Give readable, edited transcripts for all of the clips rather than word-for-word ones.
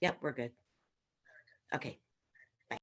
Yep, we're good. Okay. Bye.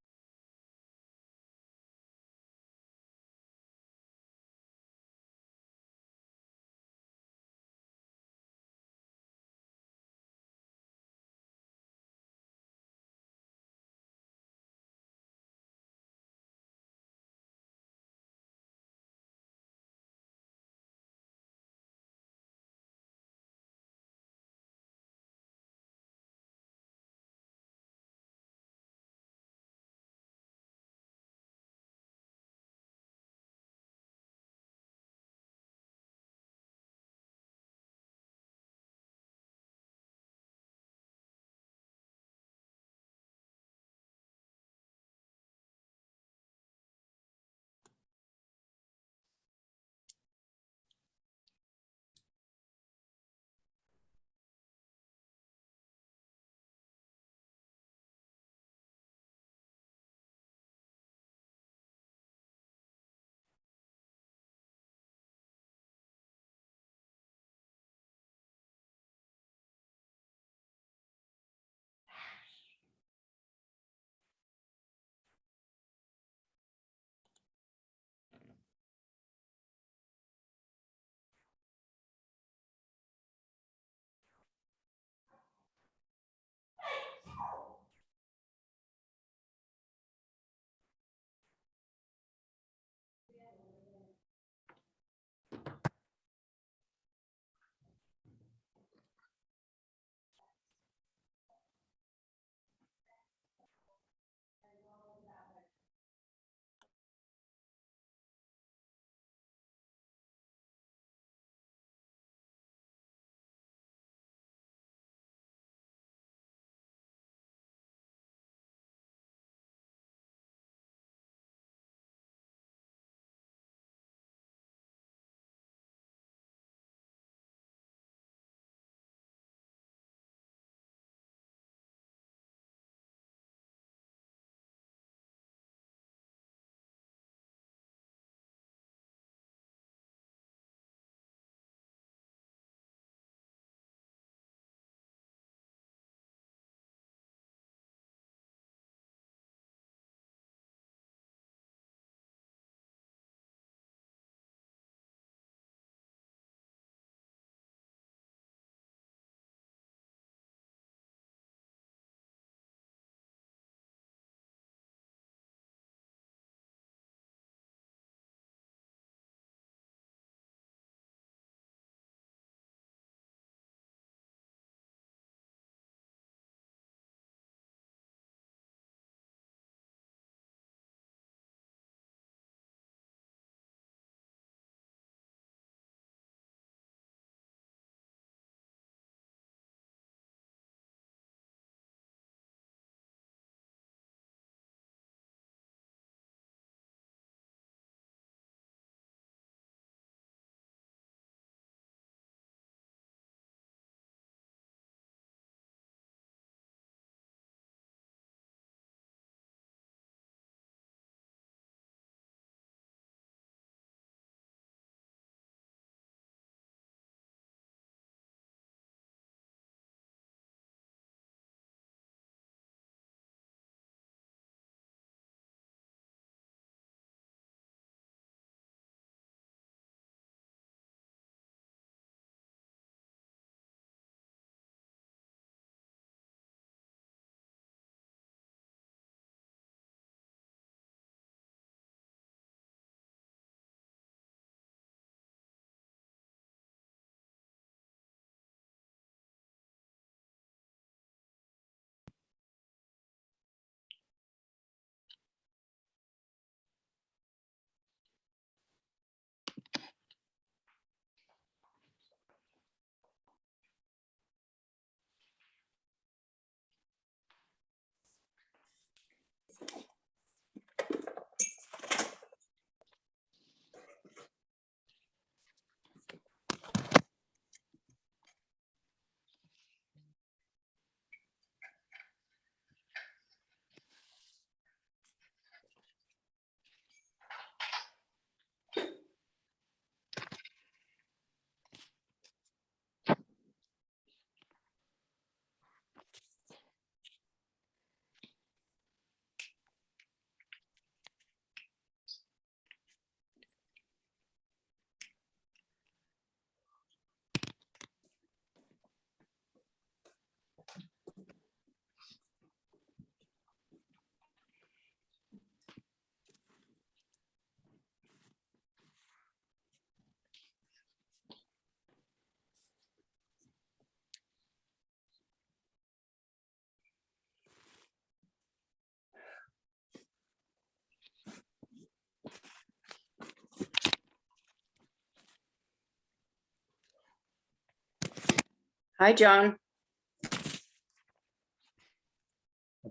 Hi, John.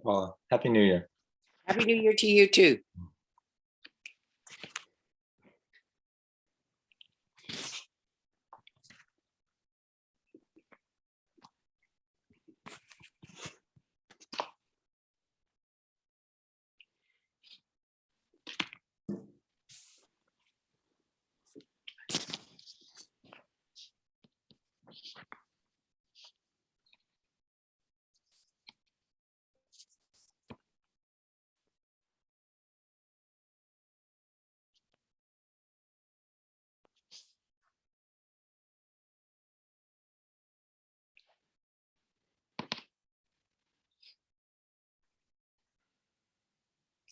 Paula, Happy New Year. Happy New Year to you too.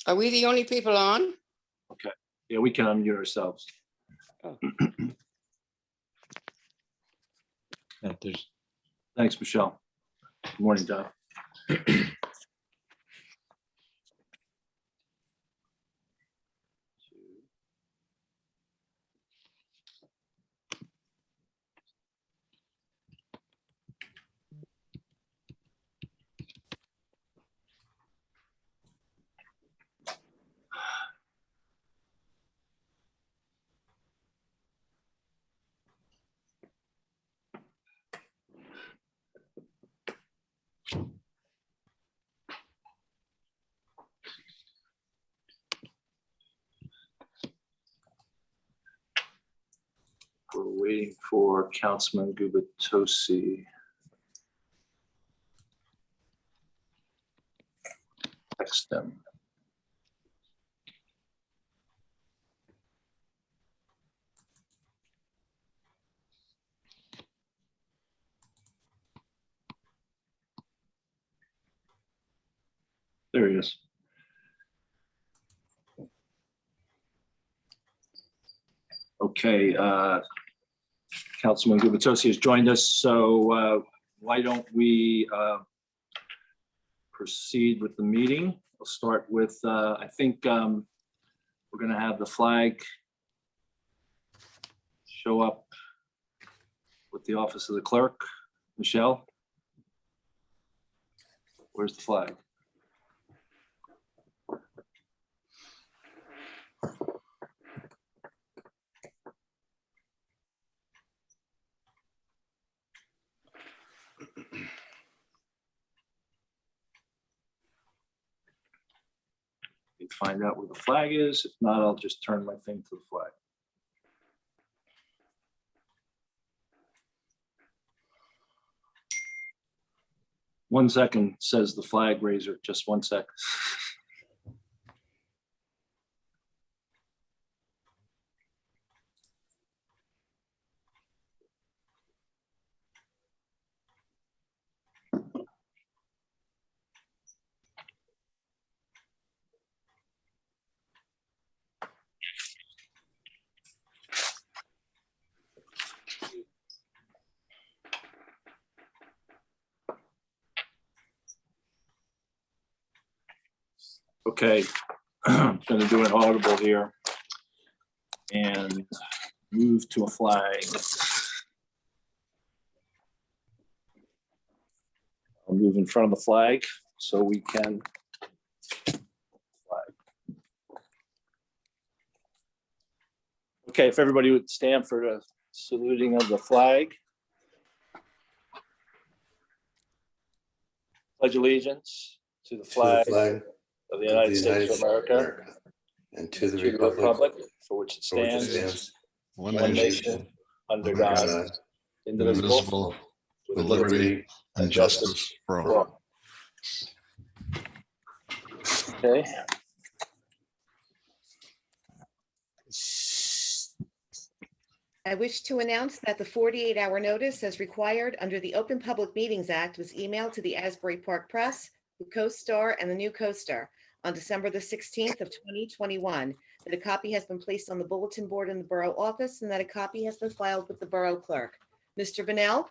Are we the only people on? Okay, yeah, we can unmute ourselves. Oh. Yeah, there's Thanks, Michelle. Good morning, Don. We're waiting for Councilman Gubitosi. Text them. There he is. Okay, Councilman Gubitosi has joined us, so why don't we proceed with the meeting? We'll start with, I think we're gonna have the flag show up with the office of the clerk. Michelle? Where's the flag? Find out where the flag is. If not, I'll just turn my thing to the flag. One second, says the flag raiser. Just 1 sec. Okay, I'm gonna do an audible here and move to a flag. I'll move in front of the flag so we can. Okay, if everybody would stand for the saluting of the flag. Pledge allegiance to the flag of the United States of America and to the to the republic for which it stands, one one nation, nation, under under God, God, indivisible, indivisible, with liberty and justice for all. Okay. I wish to announce that the 48-hour notice as required under the Open Public Meetings Act was emailed to the Asbury Park Press, the Co-Star, and the New Co-Star on December the 16th of 2021, that a copy has been placed on the bulletin board in the Borough office and that a copy has been filed with the Borough Clerk. Mr. Bunnell?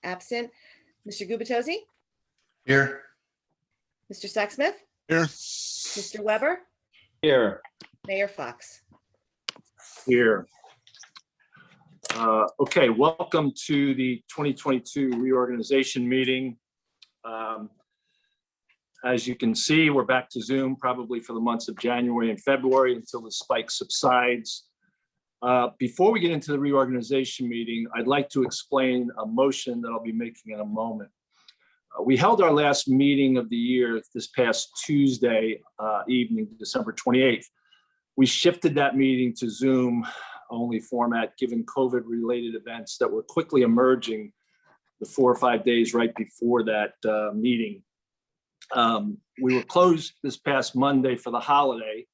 Absent. Mr. Gubitosi? Here. Mr. Sexsmith? Here. Mr. Weber? Here. Mayor Fox? Here. Okay, welcome to the 2022 reorganization meeting. As you can see, we're back to Zoom probably for the months of January and February until the spike subsides. Before we get into the reorganization meeting, I'd like to explain a motion that I'll be making in a moment. We held our last meeting of the year this past Tuesday evening, December 28th. We shifted that meeting to Zoom only format given COVID-related events that were quickly emerging the 4 or 5 days right before that meeting. We were closed this past Monday for the holiday.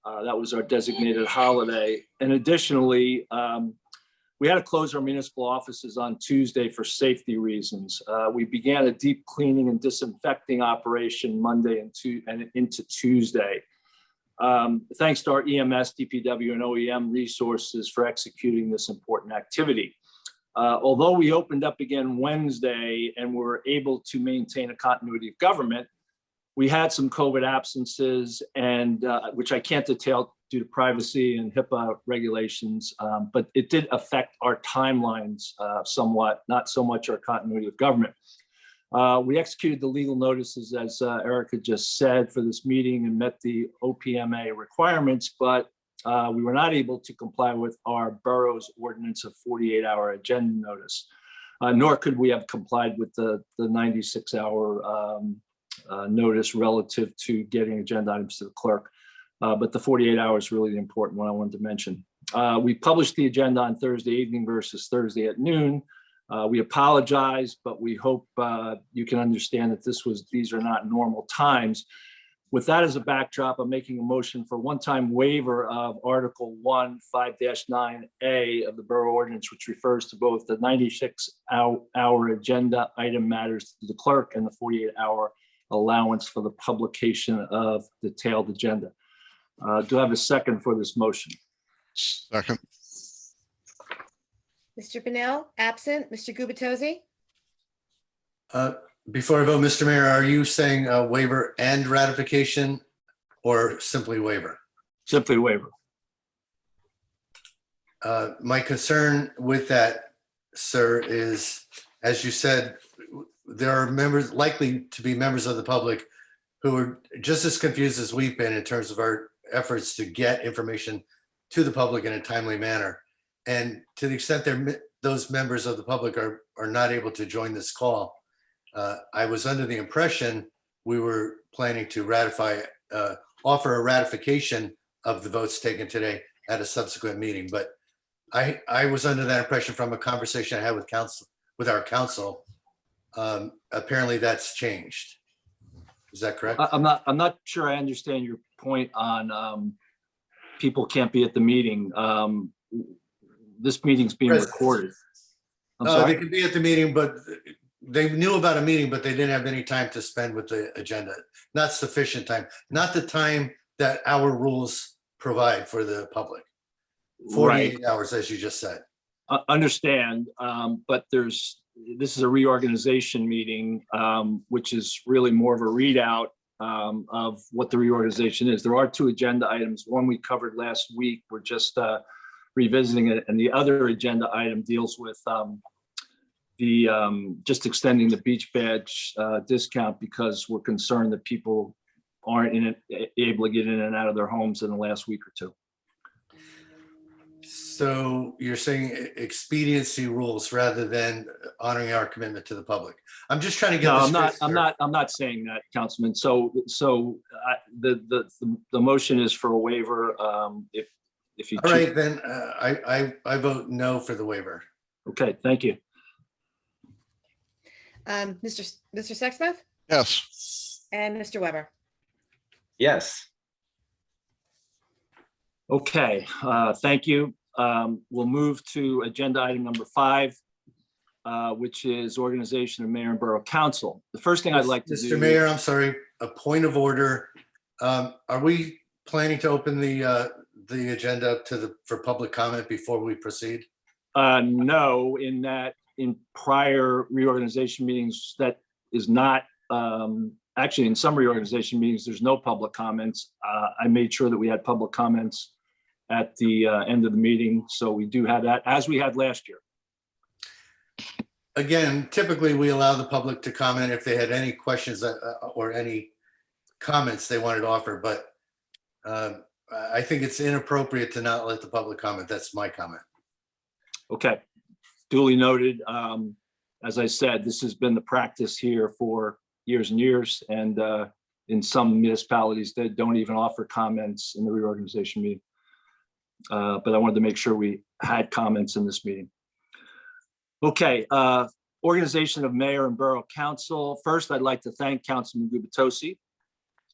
That was our designated holiday. And additionally, we had to close our municipal offices on Tuesday for safety reasons. We began a deep cleaning and disinfecting operation Monday and into Tuesday. Thanks to our EMS, DPW, and OEM resources for executing this important activity. Although we opened up again Wednesday and were able to maintain a continuity of government, we had some COVID absences, and which I can't detail due to privacy and HIPAA regulations, but it did affect our timelines somewhat, not so much our continuity of government. We executed the legal notices, as Erica just said, for this meeting and met the OPMA requirements, but we were not able to comply with our borough's ordinance of 48-hour agenda notice, nor could we have complied with the 96-hour notice relative to getting agenda items to the clerk. But the 48 hours is really the important one I wanted to mention. We published the agenda on Thursday evening versus Thursday at noon. We apologize, but we hope you can understand that these are not normal times. With that as a backdrop, I'm making a motion for one-time waiver of Article 1, 5-9A of the Borough Ordinance, which refers to both the 96-hour agenda item matters to the clerk and the 48-hour allowance for the publication of detailed agenda. Do I have a second for this motion? Second. Mr. Pennell, absent. Mr. Gubatose? Before I vote, Mr. Mayor, are you saying waiver and ratification or simply waiver? Simply waiver. My concern with that, sir, is, as you said, there are members, likely to be members of the public, who are just as confused as we've been in terms of our efforts to get information to the public in a timely manner. And to the extent those members of the public are not able to join this call, I was under the impression we were planning to offer a ratification of the votes taken today at a subsequent meeting. But I was under that impression from a conversation I had with our council. Apparently that's changed. Is that correct? I'm not sure I understand your point on people can't be at the meeting. This meeting's being recorded. I'm They sorry. could be at the meeting, but they knew about a meeting, but they didn't have any time to spend with the agenda. Not sufficient time, not the time that our rules provide for the public. 48 hours, as you just said. Understand, but this is a reorganization meeting, which is really more of a readout of what the reorganization is. There are 2 agenda items. One we covered last week. We're just revisiting it, and the other agenda item deals with just extending the beach badge discount because we're concerned that people aren't able to get in and out of their homes in the last week or 2. So you're saying expediency rules rather than honoring our commitment to the public. I'm just trying to get No, this. I'm not saying that, Councilman. So the motion is for a waiver. If you All right, then I vote no for the waiver. Okay, thank you. Mr. Sexsmith Yes. and Mr. Weber? yes, Okay, thank you. We'll move to agenda item number 5, which is organization of mayor and borough council. The first thing I'd like to do. Mr. Mayor, I'm sorry, a point of order. Are we planning to open the agenda for public comment before we proceed? No, in prior reorganization meetings, that is not, actually in some reorganization meetings, there's no public comments. I made sure that we had public comments at the end of the meeting. So we do have that, as we had last year. Again, typically we allow the public to comment if they had any questions or any comments they wanted to offer, but I think it's inappropriate to not let the public comment. That's my comment. Okay, duly noted. As I said, this has been the practice here for years and years, and in some municipalities that don't even offer comments in the reorganization meeting. But I wanted to make sure we had comments in this meeting. Okay, organization of mayor and borough council. First, I'd like to thank Councilman Gubitosi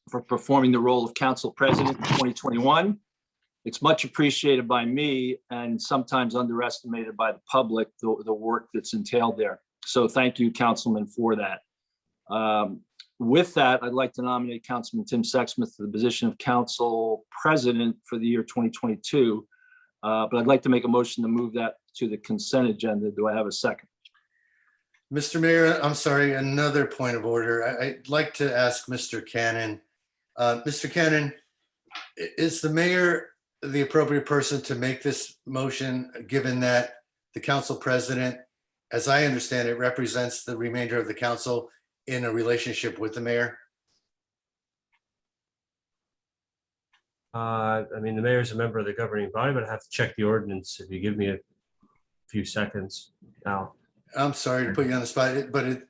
for performing the role of council president in 2021. It's much appreciated by me and sometimes underestimated by the public, the work that's entailed there. So thank you, Councilman, for that. With that, I'd like to nominate Councilman Tim Sexsmith to the position of council president for the year 2022. But I'd like to make a motion to move that to the consent agenda. Do I have a second? Mr. Mayor, I'm sorry, another point of order. I'd like to ask Mr. Cannon. Mr. Cannon, is the mayor the appropriate person to make this motion, given that the council president, as I understand it, represents the remainder of the council in a relationship with the mayor? I mean, the mayor is a member of the governing body, but I have to check the ordinance if you give me a few seconds now. I'm sorry to put you on the spot, but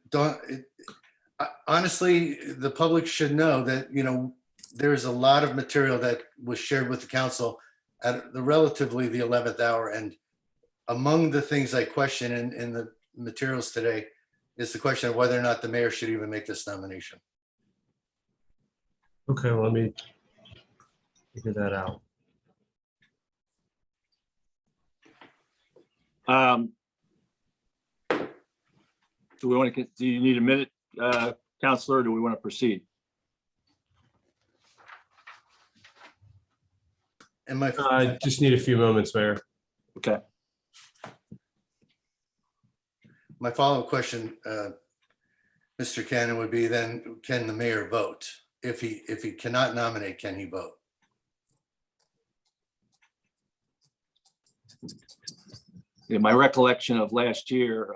honestly, the public should know that, there's a lot of material that was shared with the council at the 11th hour. And among the things I question in the materials today is the question of whether or not the mayor should even make this nomination. Okay, well, let me figure that out. Do you need a minute, Counselor, or do we want to proceed? And my I just need a few moments, Mayor. Okay. my follow-up question, Mr. Cannon, would be then, can the mayor vote? If he cannot nominate, can he vote? Yeah, my recollection of last year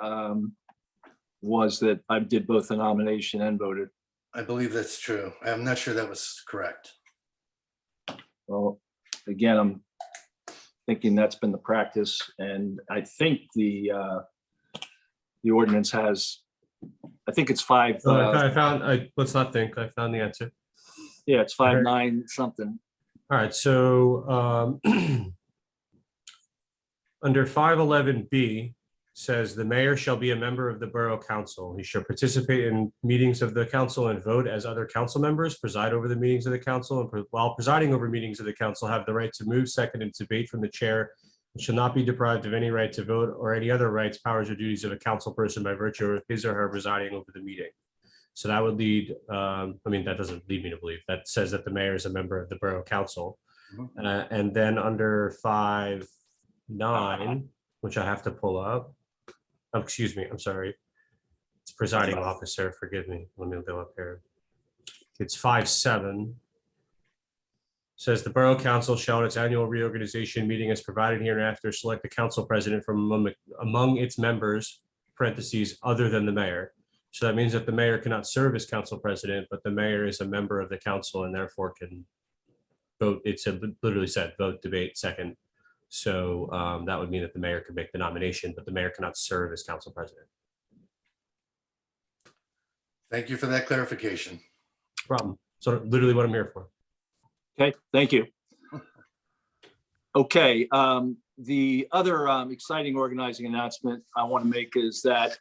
was that I did both the nomination and voted. I believe that's true. I'm not sure that was correct. Well, again, I'm thinking that's been the practice, and I think the ordinance has, I think it's five. Let's not think, I found the answer. Yeah, it's 5-9 something. All right, so under 511B says the mayor shall be a member of the borough council. He shall participate in meetings of the council and vote as other council members, preside over the meetings of the council, and while presiding over meetings of the council, have the right to move, second, and debate from the chair, and shall not be deprived of any right to vote or any other rights, powers, or duties of a council person by virtue of his or her presiding over the meeting. So that would lead, I mean, that doesn't lead me to believe. That says that the mayor is a member of the borough council. And then under 5-9, which I have to pull up. Oh, excuse me, I'm sorry. It's presiding officer, forgive me. Let me go up here. It's 5-7. Says the borough council shall at its annual reorganization meeting as provided hereinafter select the council president from among its members, parentheses, other than the mayor. So that means that the mayor cannot serve as council president, but the mayor is a member of the council and therefore can vote. It literally said vote, debate, second. So that would mean that the mayor could make the nomination, but the mayor cannot serve as council president. Thank you for that clarification. Problem. So literally what I'm here for. Okay, thank you. Okay, the other exciting organizing announcement I want to make is that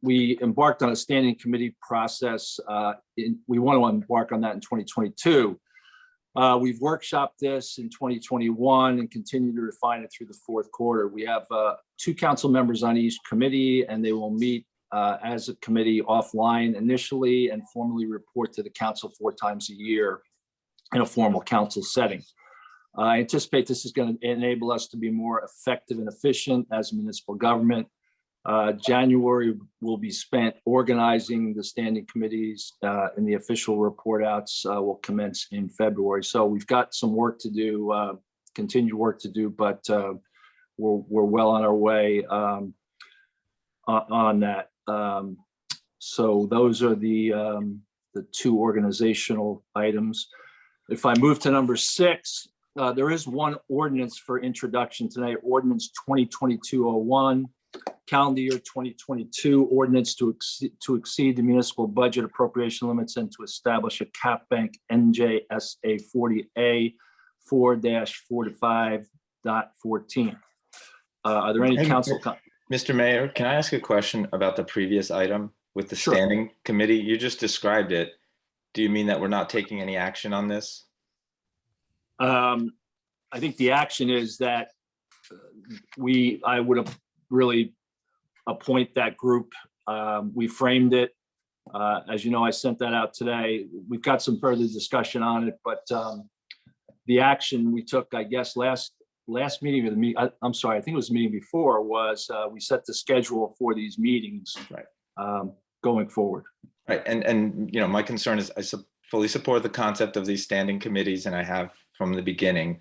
we embarked on a standing committee process. We want to embark on that in 2022. We've workshopped this in 2021 and continue to refine it through the fourth quarter. We have 2 council members on each committee, and they will meet as a committee offline initially and formally report to the council 4 times a year in a formal council setting. I anticipate this is going to enable us to be more effective and efficient as a municipal government. January will be spent organizing the standing committees, and the official report outs will commence in February. So we've got some work to do, continued work to do, but we're well on our way on that. So those are the two organizational items. If I move to number 6, there is one ordinance for introduction tonight, ordinance 2022-01, calendar year 2022, ordinance to exceed the municipal budget appropriation limits and to establish a cap bank NJSA 40A 4-45.14. Are there any council? Mr. Mayor, can I ask a question about the previous item with the Sure. standing committee? You just described it. Do you mean that we're not taking any action on this? I think the action is that I would really appoint that group. We framed it. As you know, I sent that out today. We've got some further discussion on it, but the action we took, I guess, last meeting of the meeting, I'm sorry, I think it was the meeting before, was we set the schedule for these meetings Right. Going forward. Right. And you know, my concern is I fully support the concept of these standing committees, and I have from the beginning.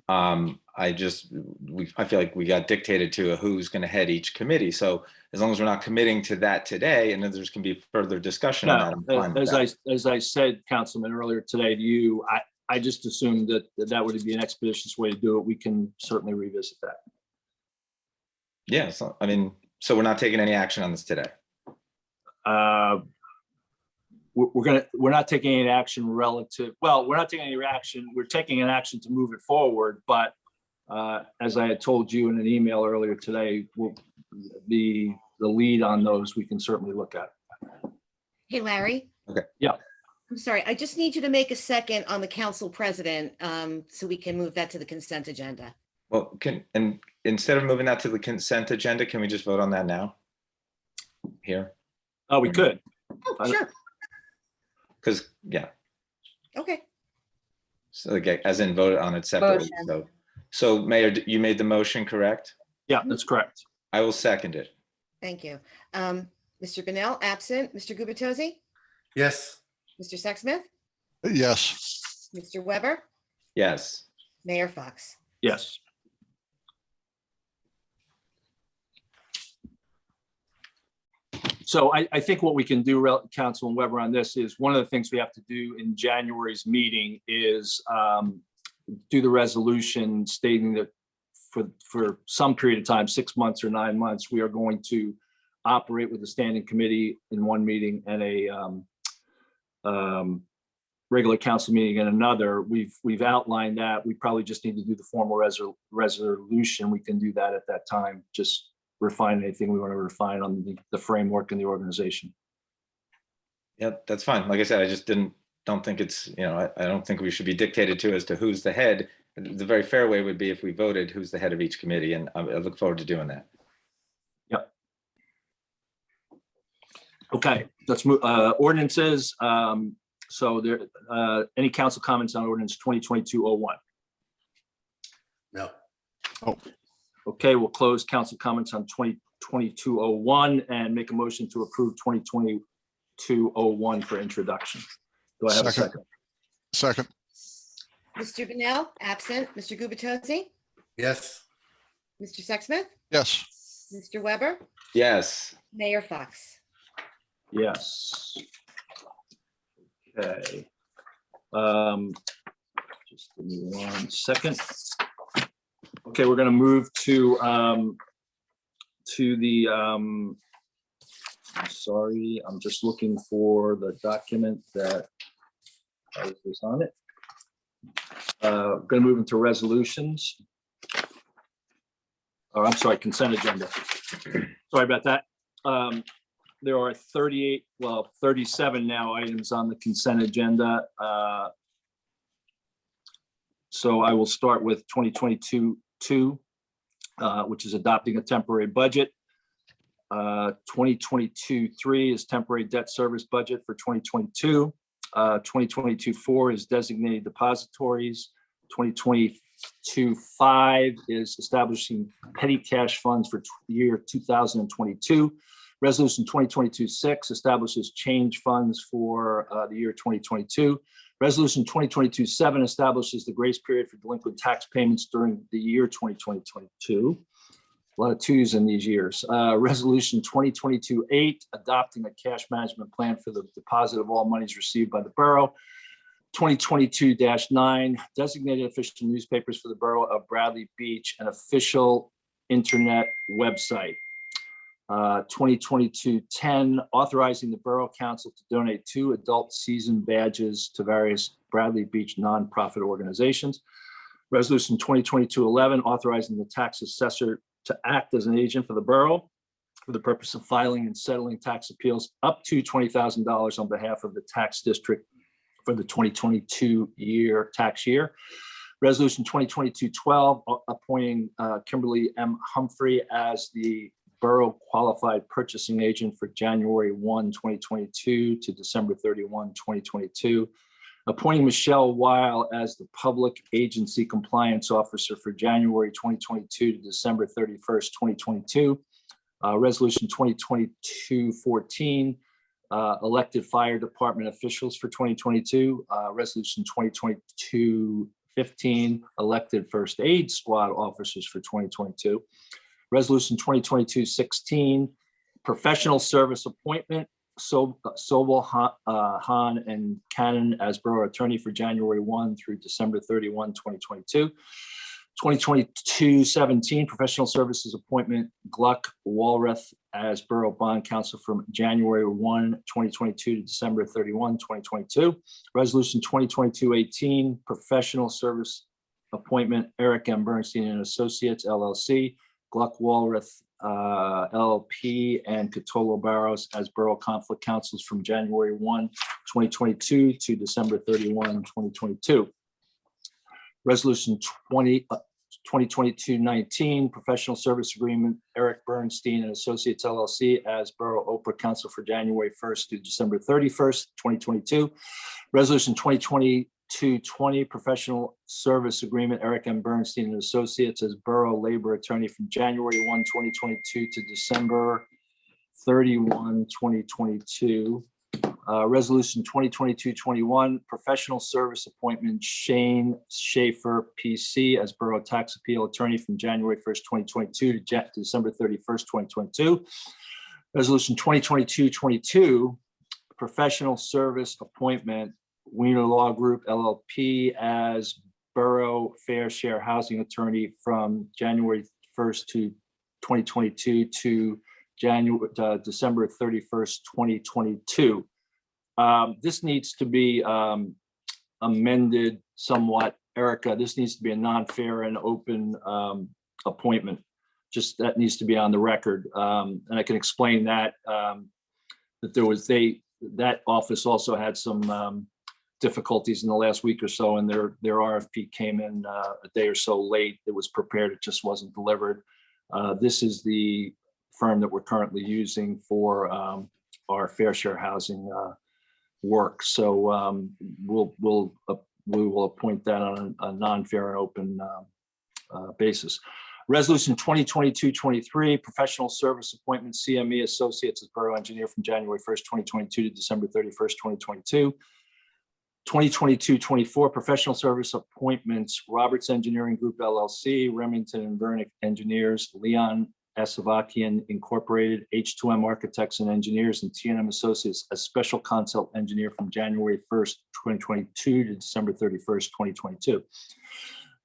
I feel like we got dictated to who's going to head each committee. So as long as we're not committing to that today, and then there's can be further discussion on that. I'm fine with that. As I said, Councilman, earlier today to you, I just assumed that would be an expeditious way to do it. We can certainly revisit that. Yeah. So, I mean, so we're not taking any action on this today. We're not taking any action relative. Well, we're not taking any action. We're taking an action to move it forward. But as I had told you in an email earlier today, the lead on those we can certainly look at. Hey, Larry? Okay. Yeah. I'm sorry, I just need you to make a second on the council president, so we can move that to the consent agenda. Well, and instead of moving that to the consent agenda, can we just vote on that now? Here? Oh, we could. Oh, sure. Because, yeah, Okay. so like, as in voted on it separately. So Mayor, you made the motion, correct? Yeah, that's correct. I will second it. Thank you. Mr. Bennell, absent. Mr. Gubatose? Yes. Mr. Sexsmith? Yes. Mr. Weber? Yes. Mayor Fox? Yes. So I think what we can do, Councilman Weber, on this is one of the things we have to do in January's meeting is do the resolution stating that for some period of time, 6 months or 9 months, we are going to operate with a standing committee in one meeting and a regular council meeting in another. We've outlined that. We probably just need to do the formal resolution. We can do that at that time. Just refine anything we want to refine on the framework and the organization. Yep, that's fine. Like I said, I just don't think it's, you know, I don't think we should be dictated to as to who's the head. The very fair way would be if we voted who's the head of each committee, and I look forward to doing that. Yep. Okay, let's move ordinances. So there, any council comments on ordinance 2022-01? No. Okay, we'll close council comments on 2022-01 and make a motion to approve 2022-01 for introduction. Do I have a second? Second. Mr. Bennell, absent. Mr. Gubatose? Yes. Mr. Sexsmith? Yes. Mr. Weber? Yes. Mayor Fox? Yes. Okay. Just give me 1 second. Okay, we're going to move to the, I'm sorry, I'm just looking for the document that is on it. Going to move into resolutions. Oh, I'm sorry, consent agenda. Sorry about that. There are 37 now items on the consent agenda. So I will start with 2022-2, which is adopting a temporary budget. 2022-3 is temporary debt service budget for 2022. 2022-4 is designated depositories. 2022-5 is establishing petty cash funds for year 2022. Resolution 2022-6 establishes change funds for the year 2022. Resolution 2022-7 establishes the grace period for delinquent tax payments during the year 2022. A lot of twos in these years. Resolution 2022-8, adopting a cash management plan for the deposit of all monies received by the borough. 2022-9, designated official newspapers for the borough of Bradley Beach, an official internet website. 2022-10, authorizing the Borough Council to donate 2 adult season badges to various Bradley Beach nonprofit organizations. Resolution 2022-11, authorizing the tax assessor to act as an agent for the borough for the purpose of filing and settling tax appeals up to $20,000 on behalf of the tax district for the 2022 tax year. Resolution 2022-12, appointing Kimberly M. Humphrey as the Borough Qualified Purchasing Agent for January 1, 2022 to December 31, 2022. Appointing Michelle Weil as the Public Agency Compliance Officer for January 2022 to December 31st, 2022. Resolution 2022-14, elected fire department officials for 2022. Resolution 2022-15, elected first aid squad officers for 2022. Resolution 2022-16, professional service appointment, Sobel, Hahn, and Cannon as Borough Attorney for January 1 through December 31, 2022. 2022-17, professional services appointment, Gluck Walrath as Borough Bond Counsel from January 1, 2022 to December 31, 2022. Resolution 2022-18, professional service appointment, Eric M. Bernstein and Associates, LLC, Gluck Walrath LLP, and Catolo Barrows as Borough Conflict Counsels from January 1, 2022 to December 31, 2022. Resolution 2022-19, professional service agreement, Eric Bernstein and Associates LLC as Borough Oprah Counsel for January 1st to December 31st, 2022. Resolution 2022-20, professional service agreement, Eric M. Bernstein and Associates as Borough Labor Attorney from January 1, 2022 to December 31, 2022. Resolution 2022-21, professional service appointment, Shane Schaefer, PC, as Borough Tax Appeal Attorney from January 1st, 2022 to December 31st, 2022. Resolution 2022-22, professional service appointment, Wiener Law Group, LLP, as Borough Fair Share Housing Attorney from January 1st to 2022 to December 31st, 2022. This needs to be amended somewhat. Erica, this needs to be a non-fair and open appointment. Just that needs to be on the record. And I can explain that, that that office also had some difficulties in the last week or so, and their RFP came in a day or so late. It was prepared, it just wasn't delivered. This is the firm that we're currently using for our fair share housing work. So we will appoint that on a non-fair and open basis. Resolution 2022-23, professional service appointment, CME Associates as Borough Engineer from January 1st, 2022 to December 31st, 2022. 2022-24, professional service appointments, Roberts Engineering Group, LLC, Remington and Vernick Engineers, Leon Asavakian Incorporated, H2M Architects and Engineers, and T&M Associates as Special Consult Engineer from January 1st, 2022 to December 31st, 2022.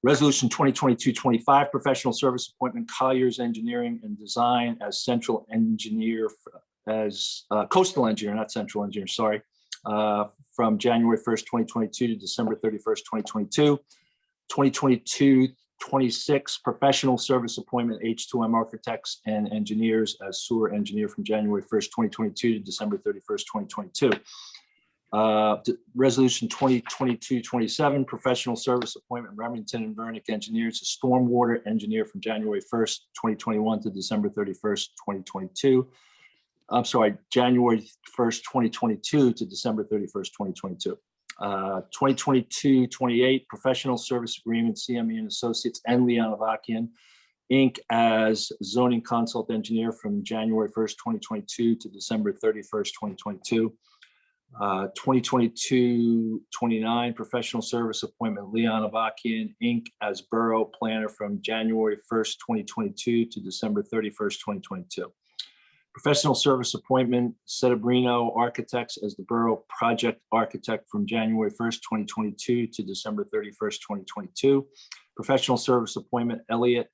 Resolution 2022-25, professional service appointment, Colliers Engineering and Design as Central Engineer, as Coastal Engineer, not Central Engineer, sorry, from January 1st, 2022 to December 31st, 2022. 2022-26, professional service appointment, H2M Architects and Engineers as Sewer Engineer from January 1st, 2022 to December 31st, 2022. Resolution 2022-27, professional service appointment, Remington and Vernick Engineers as Stormwater Engineer from January 1st, 2021 to December 31st, 2022. I'm sorry, January 1st, 2022 to December 31st, 2022. 2022-28, professional service agreement, CME and Associates and Leon Avakian Inc. as zoning consult engineer from January 1st, 2022 to December 31st, 2022. 2022-29 professional service appointment Leon Avakian Inc. as borough planner from January 1st, 2022 to December 31st, 2022. Professional service appointment Sedebrino Architects as the borough project architect from January 1st, 2022 to December 31st, 2022. Professional service appointment Ellicott,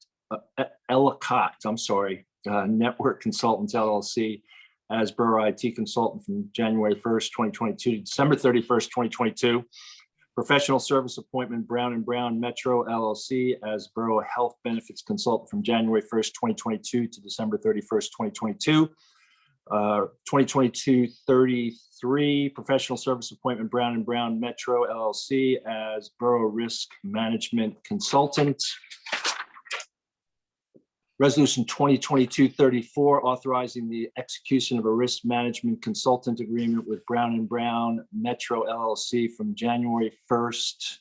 Network Consultants LLC as borough IT consultant from January 1st, 2022 to December 31st, 2022. Professional service appointment Brown & Brown Metro LLC as borough health benefits consultant from January 1st, 2022 to December 31st, 2022. 2022-33 professional service appointment Brown & Brown Metro LLC as borough risk management consultant. Resolution 2022-34, authorizing the execution of a risk management consultant agreement with Brown & Brown Metro LLC from January 1st,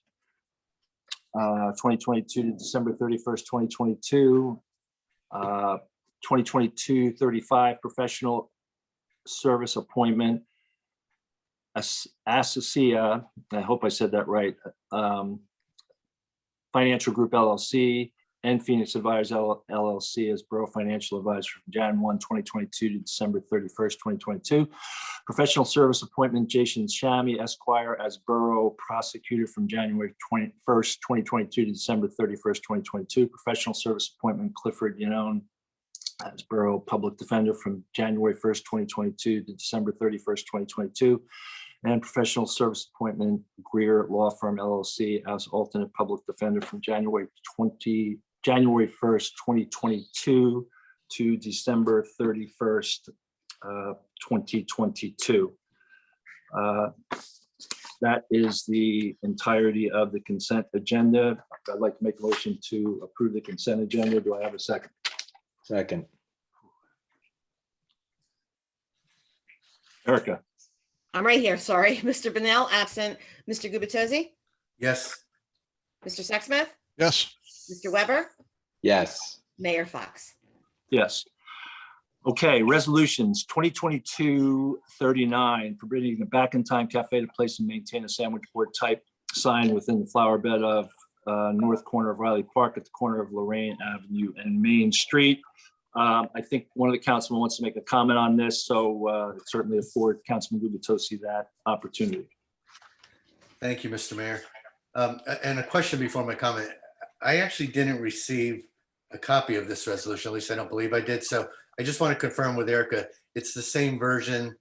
2022 to December 31st, 2022. 2022-35, professional service appointment Associa, I hope I said that right, Financial Group LLC, and Phoenix Advisors LLC as Borough Financial Advisor from Jan 1, 2022 to December 31st, 2022. Professional service appointment Jason Shami Esquire as Borough Prosecutor from January 21st, 2022 to December 31st, 2022. Professional service appointment Clifford Yanone as Borough Public Defender from January 1st, 2022 to December 31st, 2022. And professional service appointment Greer Law Firm LLC as alternate public defender from January 1st, 2022 to December 31st, 2022. That is the entirety of the consent agenda. I'd like to make a motion to approve the consent agenda. Do I have a second? Second. Erica? I'm right here, sorry. Mr. Bennell, absent. Mr. Gubatose? Yes. Mr. Sexsmith? yes, Mr. Weber? Yes. Mayor Fox? Yes. Okay, resolutions 2022-39, forbidding the Back in Time Cafe to place and maintain a sandwich board type sign within the flower bed of north corner of Riley Park at the corner of Lorraine Avenue and Main Street. I think one of the councilmen wants to make a comment on this, so certainly afford Councilman Gubatose that opportunity. Thank you, Mr. Mayor. And a question before my comment. I actually didn't receive a copy of this resolution, at least I don't believe I did. So I just want to confirm with Erica, it's the same version,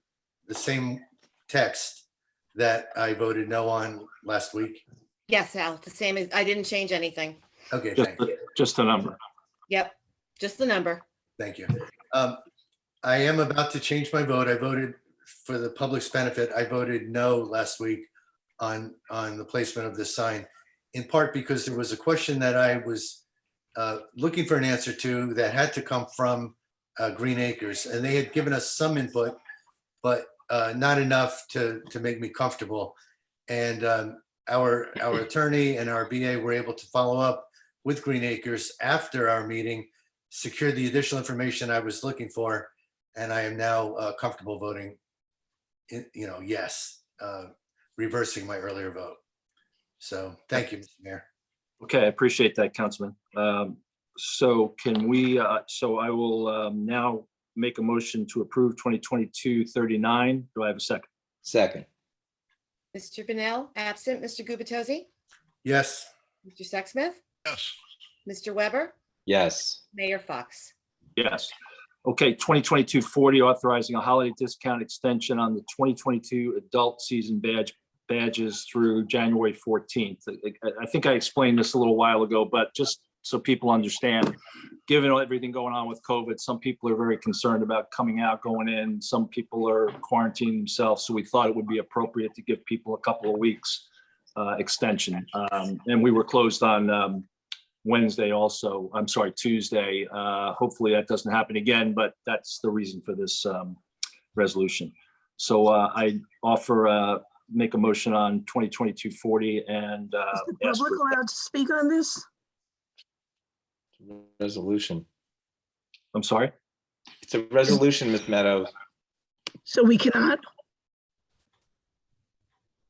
the same text that I voted no on last week. Yes, Al, the same as, I didn't change anything. Okay, Just, thank you. just a number. Yep, just the number. Thank you. I am about to change my vote. I voted for the public's benefit. I voted no last week on the placement of this sign, in part because there was a question that I was looking for an answer to that had to come from Green Acres, and they had given us some input, but not enough to make me comfortable. And our attorney and our BA were able to follow up with Green Acres after our meeting, secured the additional information I was looking for, and I am now comfortable voting, yes, reversing my earlier vote. So thank you, Mr. Mayor. Okay, I appreciate that, Councilman. So can we, so I will now make a motion to approve 2022-39. Do I have a second? Second. Mr. Bennell, absent. Mr. Gubatose? Yes. Mr. Sexsmith? yes, Mr. Weber? Yes. Mayor Fox? Yes. Okay, 2022-40, authorizing a holiday discount extension on the 2022 adult season badges through January 14th. I think I explained this a little while ago, but just so people understand, given everything going on with COVID, some people are very concerned about coming out, going in. Some people are quarantining themselves. So we thought it would be appropriate to give people a couple of weeks extension. And we were closed on Wednesday also, I'm sorry, Tuesday. Hopefully that doesn't happen again, but that's the reason for this resolution. So I offer, make a motion on 2022-40 and Is the public allowed to speak on this? Resolution. I'm sorry? It's a resolution, Ms. Meadows. So we cannot?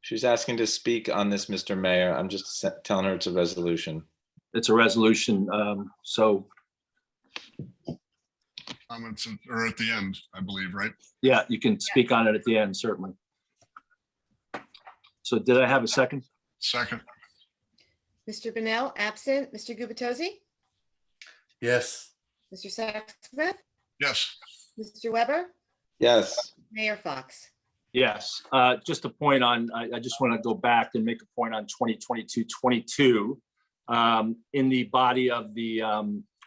She's asking to speak on this, Mr. Mayor. I'm just telling her it's a resolution. It's a resolution. So Comments are at the end, I believe, right? yeah, you can speak on it at the end, certainly. So did I have a second? Second, Mr. Bennell, absent. Mr. Gubatose? Yes. Mr. Sexsmith? yes. Mr. Weber? Yes. Mayor Fox? Yes, just a point on, I just want to go back and make a point on 2022-22. In the body of the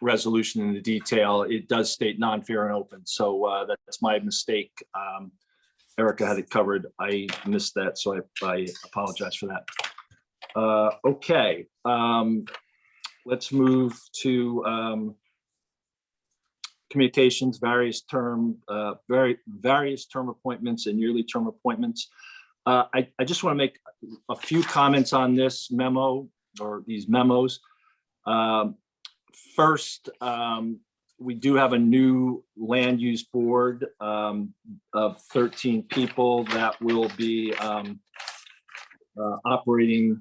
resolution in the detail, it does state non-fair and open. So that's my mistake. Erica had it covered. I missed that, so I apologize for that. Okay, let's move to communications, various term appointments and yearly term appointments. I just want to make a few comments on this memo or these memos. First, we do have a new land use board of 13 people that will be operating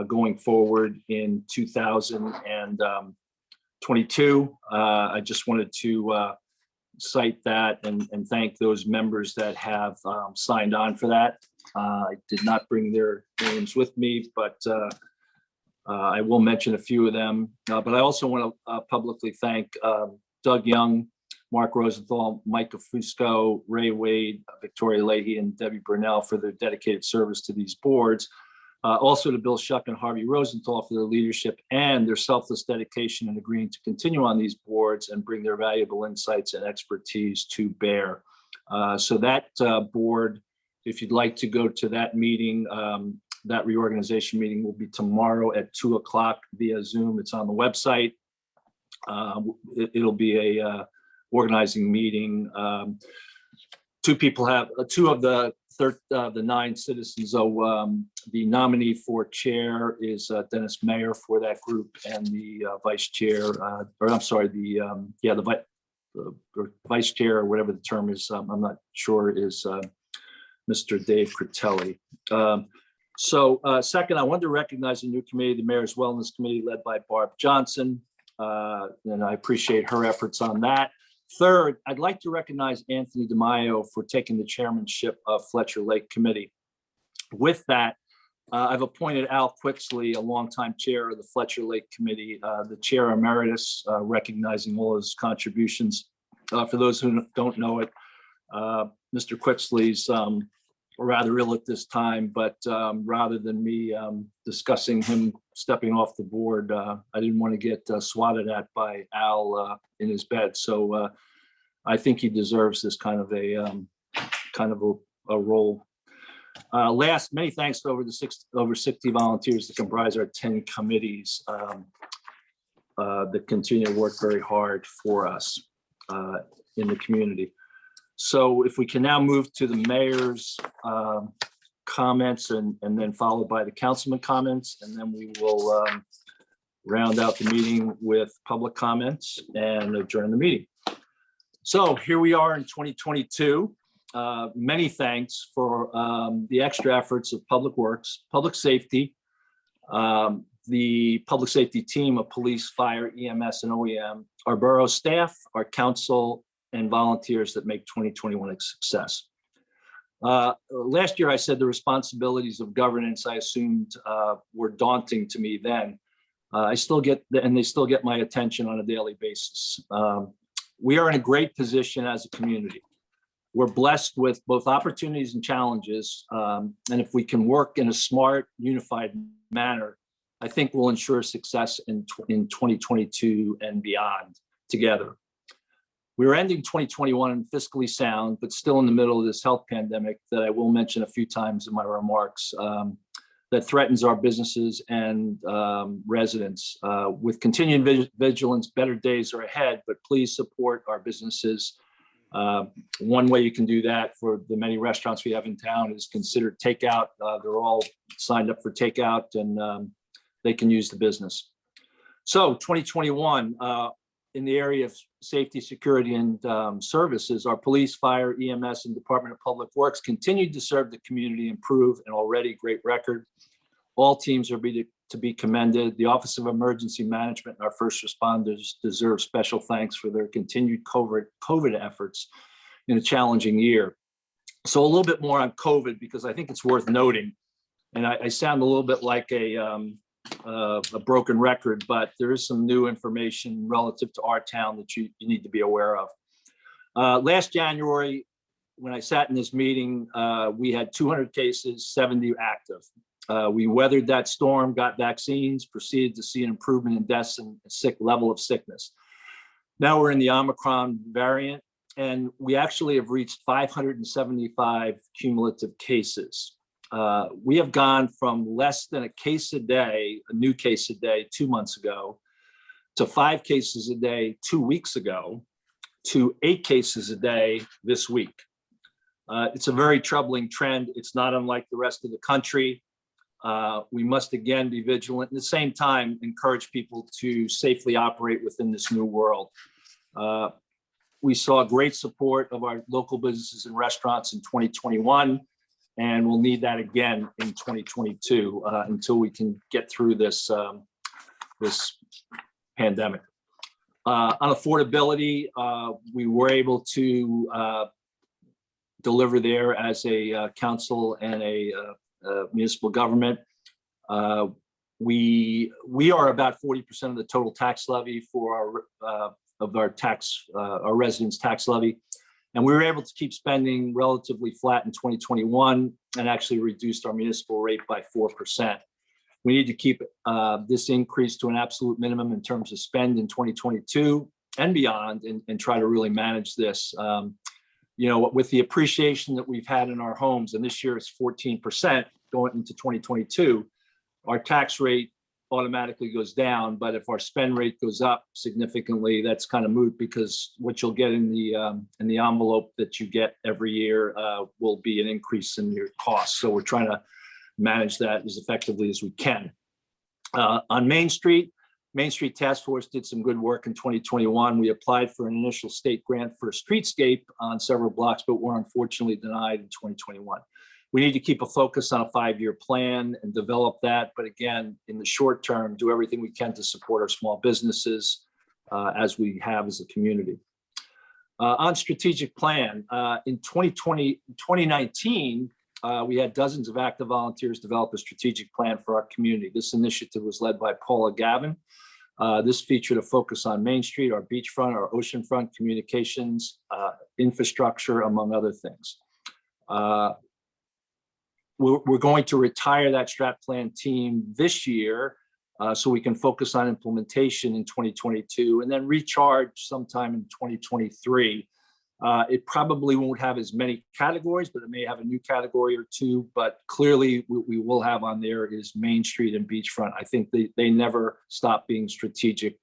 going forward in 2022. I just wanted to cite that and thank those members that have signed on for that. I did not bring their names with me, but I will mention a few of them. But I also want to publicly thank Doug Young, Mark Rosenthal, Micah Fusco, Ray Wade, Victoria Leahy, and Debbie Burnell for their dedicated service to these boards. Also to Bill Shuck and Harvey Rosenthal for their leadership and their selfless dedication in agreeing to continue on these boards and bring their valuable insights and expertise to bear. So that board, if you'd like to go to that meeting, that reorganization meeting will be tomorrow at 2:00 via Zoom. It's on the website. It'll be a organizing meeting. Two of the 9 citizens. So the nominee for chair is Dennis Mayer for that group, and the vice chair, or I'm sorry, the vice chair or whatever the term is, I'm not sure, is Mr. Dave Critelli. So second, I wanted to recognize a new committee, the Mayor's Wellness Committee led by Barb Johnson, and I appreciate her efforts on that. Third, I'd like to recognize Anthony DeMaio for taking the chairmanship of Fletcher Lake Committee. With that, I've appointed Al Quixley, a longtime chair of the Fletcher Lake Committee, the chair emeritus, recognizing all his contributions. For those who don't know it, Mr. Quixley's rather ill at this time, but rather than me discussing him stepping off the board, I didn't want to get swatted at by Al in his bed. So I think he deserves this kind of a role. Last, many thanks to over 60 volunteers that comprise our 10 committees that continue to work very hard for us in the community. So if we can now move to the mayor's comments and then followed by the councilman comments, and then we will round out the meeting with public comments and adjourn the meeting. So here we are in 2022. Many thanks for the extra efforts of Public Works, Public Safety, the Public Safety team of police, fire, EMS, and OEM, our borough staff, our council, and volunteers that make 2021 a success. Last year, I said the responsibilities of governance I assumed were daunting to me then. I still get, and they still get my attention on a daily basis. We are in a great position as a community. We're blessed with both opportunities and challenges. And if we can work in a smart, unified manner, I think we'll ensure success in 2022 and beyond together. We are ending 2021 fiscally sound, but still in the middle of this health pandemic that I will mention a few times in my remarks that threatens our businesses and residents. With continued vigilance, better days are ahead, but please support our businesses. One way you can do that for the many restaurants we have in town is consider takeout. They're all signed up for takeout and they can use the business. So 2021, in the area of safety, security, and services, our police, fire, EMS, and Department of Public Works continued to serve the community, improve an already great record. All teams are to be commended. The Office of Emergency Management and our first responders deserve special thanks for their continued COVID efforts in a challenging year. So a little bit more on COVID, because I think it's worth noting, and I sound a little bit like a broken record, but there is some new information relative to our town that you need to be aware of. Last January, when I sat in this meeting, we had 200 cases, 70 active. We weathered that storm, got vaccines, proceeded to see an improvement in deaths and level of sickness. Now we're in the Omicron variant, and we actually have reached 575 cumulative cases. We have gone from less than a case a day, a new case a day 2 months ago, to 5 cases a day 2 weeks ago, to 8 cases a day this week. It's a very troubling trend. It's not unlike the rest of the country. We must again be vigilant. At the same time, encourage people to safely operate within this new world. We saw great support of our local businesses and restaurants in 2021. And we'll need that again in 2022 until we can get through this pandemic. On affordability, we were able to deliver there as a council and a municipal government. We are about 40% of the total tax levy for our residents' tax levy. And we were able to keep spending relatively flat in 2021 and actually reduced our municipal rate by 4%. We need to keep this increase to an absolute minimum in terms of spend in 2022 and beyond, and try to really manage this. With the appreciation that we've had in our homes, and this year it's 14% going into 2022, our tax rate automatically goes down. But if our spend rate goes up significantly, that's kind of moot, because what you'll get in the envelope that you get every year will be an increase in your costs. So we're trying to manage that as effectively as we can. On Main Street Task Force did some good work in 2021. We applied for an initial state grant for a streetscape on several blocks, but were unfortunately denied in 2021. We need to keep a focus on a 5-year plan and develop that. But again, in the short term, do everything we can to support our small businesses as we have as a community. On strategic plan, in 2019, we had dozens of active volunteers develop a strategic plan for our community. This initiative was led by Paula Gavin. This featured a focus on Main Street, our beachfront, our oceanfront, communications, infrastructure, among other things. We're going to retire that strat plan team this year so we can focus on implementation in 2022 and then recharge sometime in 2023. It probably won't have as many categories, but it may have a new category or two. But clearly what we will have on there is Main Street and beachfront. I think they never stop being strategic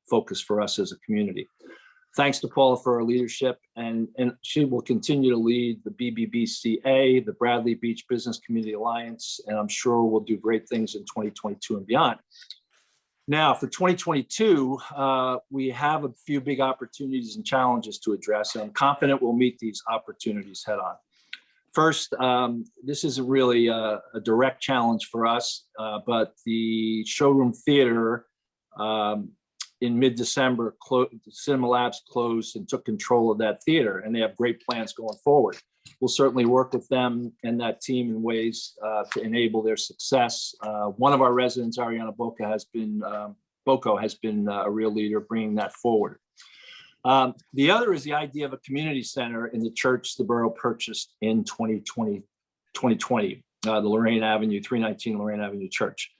focus for us as a community. Thanks to Paula for her leadership, and she will continue to lead the BBBCA, the Bradley Beach Business Community Alliance, and I'm sure we'll do great things in 2022 and beyond. Now, for 2022, we have a few big opportunities and challenges to address, and I'm confident we'll meet these opportunities head on. First, this isn't really a direct challenge for us, but the Showroom Theater in mid-December, Cinema Labs closed and took control of that theater, and they have great plans going forward. We'll certainly work with them and that team in ways to enable their success. One of our residents, Ariana Boko, has been a real leader bringing that forward. The other is the idea of a community center in the church the borough purchased in 2020, the Lorraine Avenue, 319 Lorraine Avenue Church.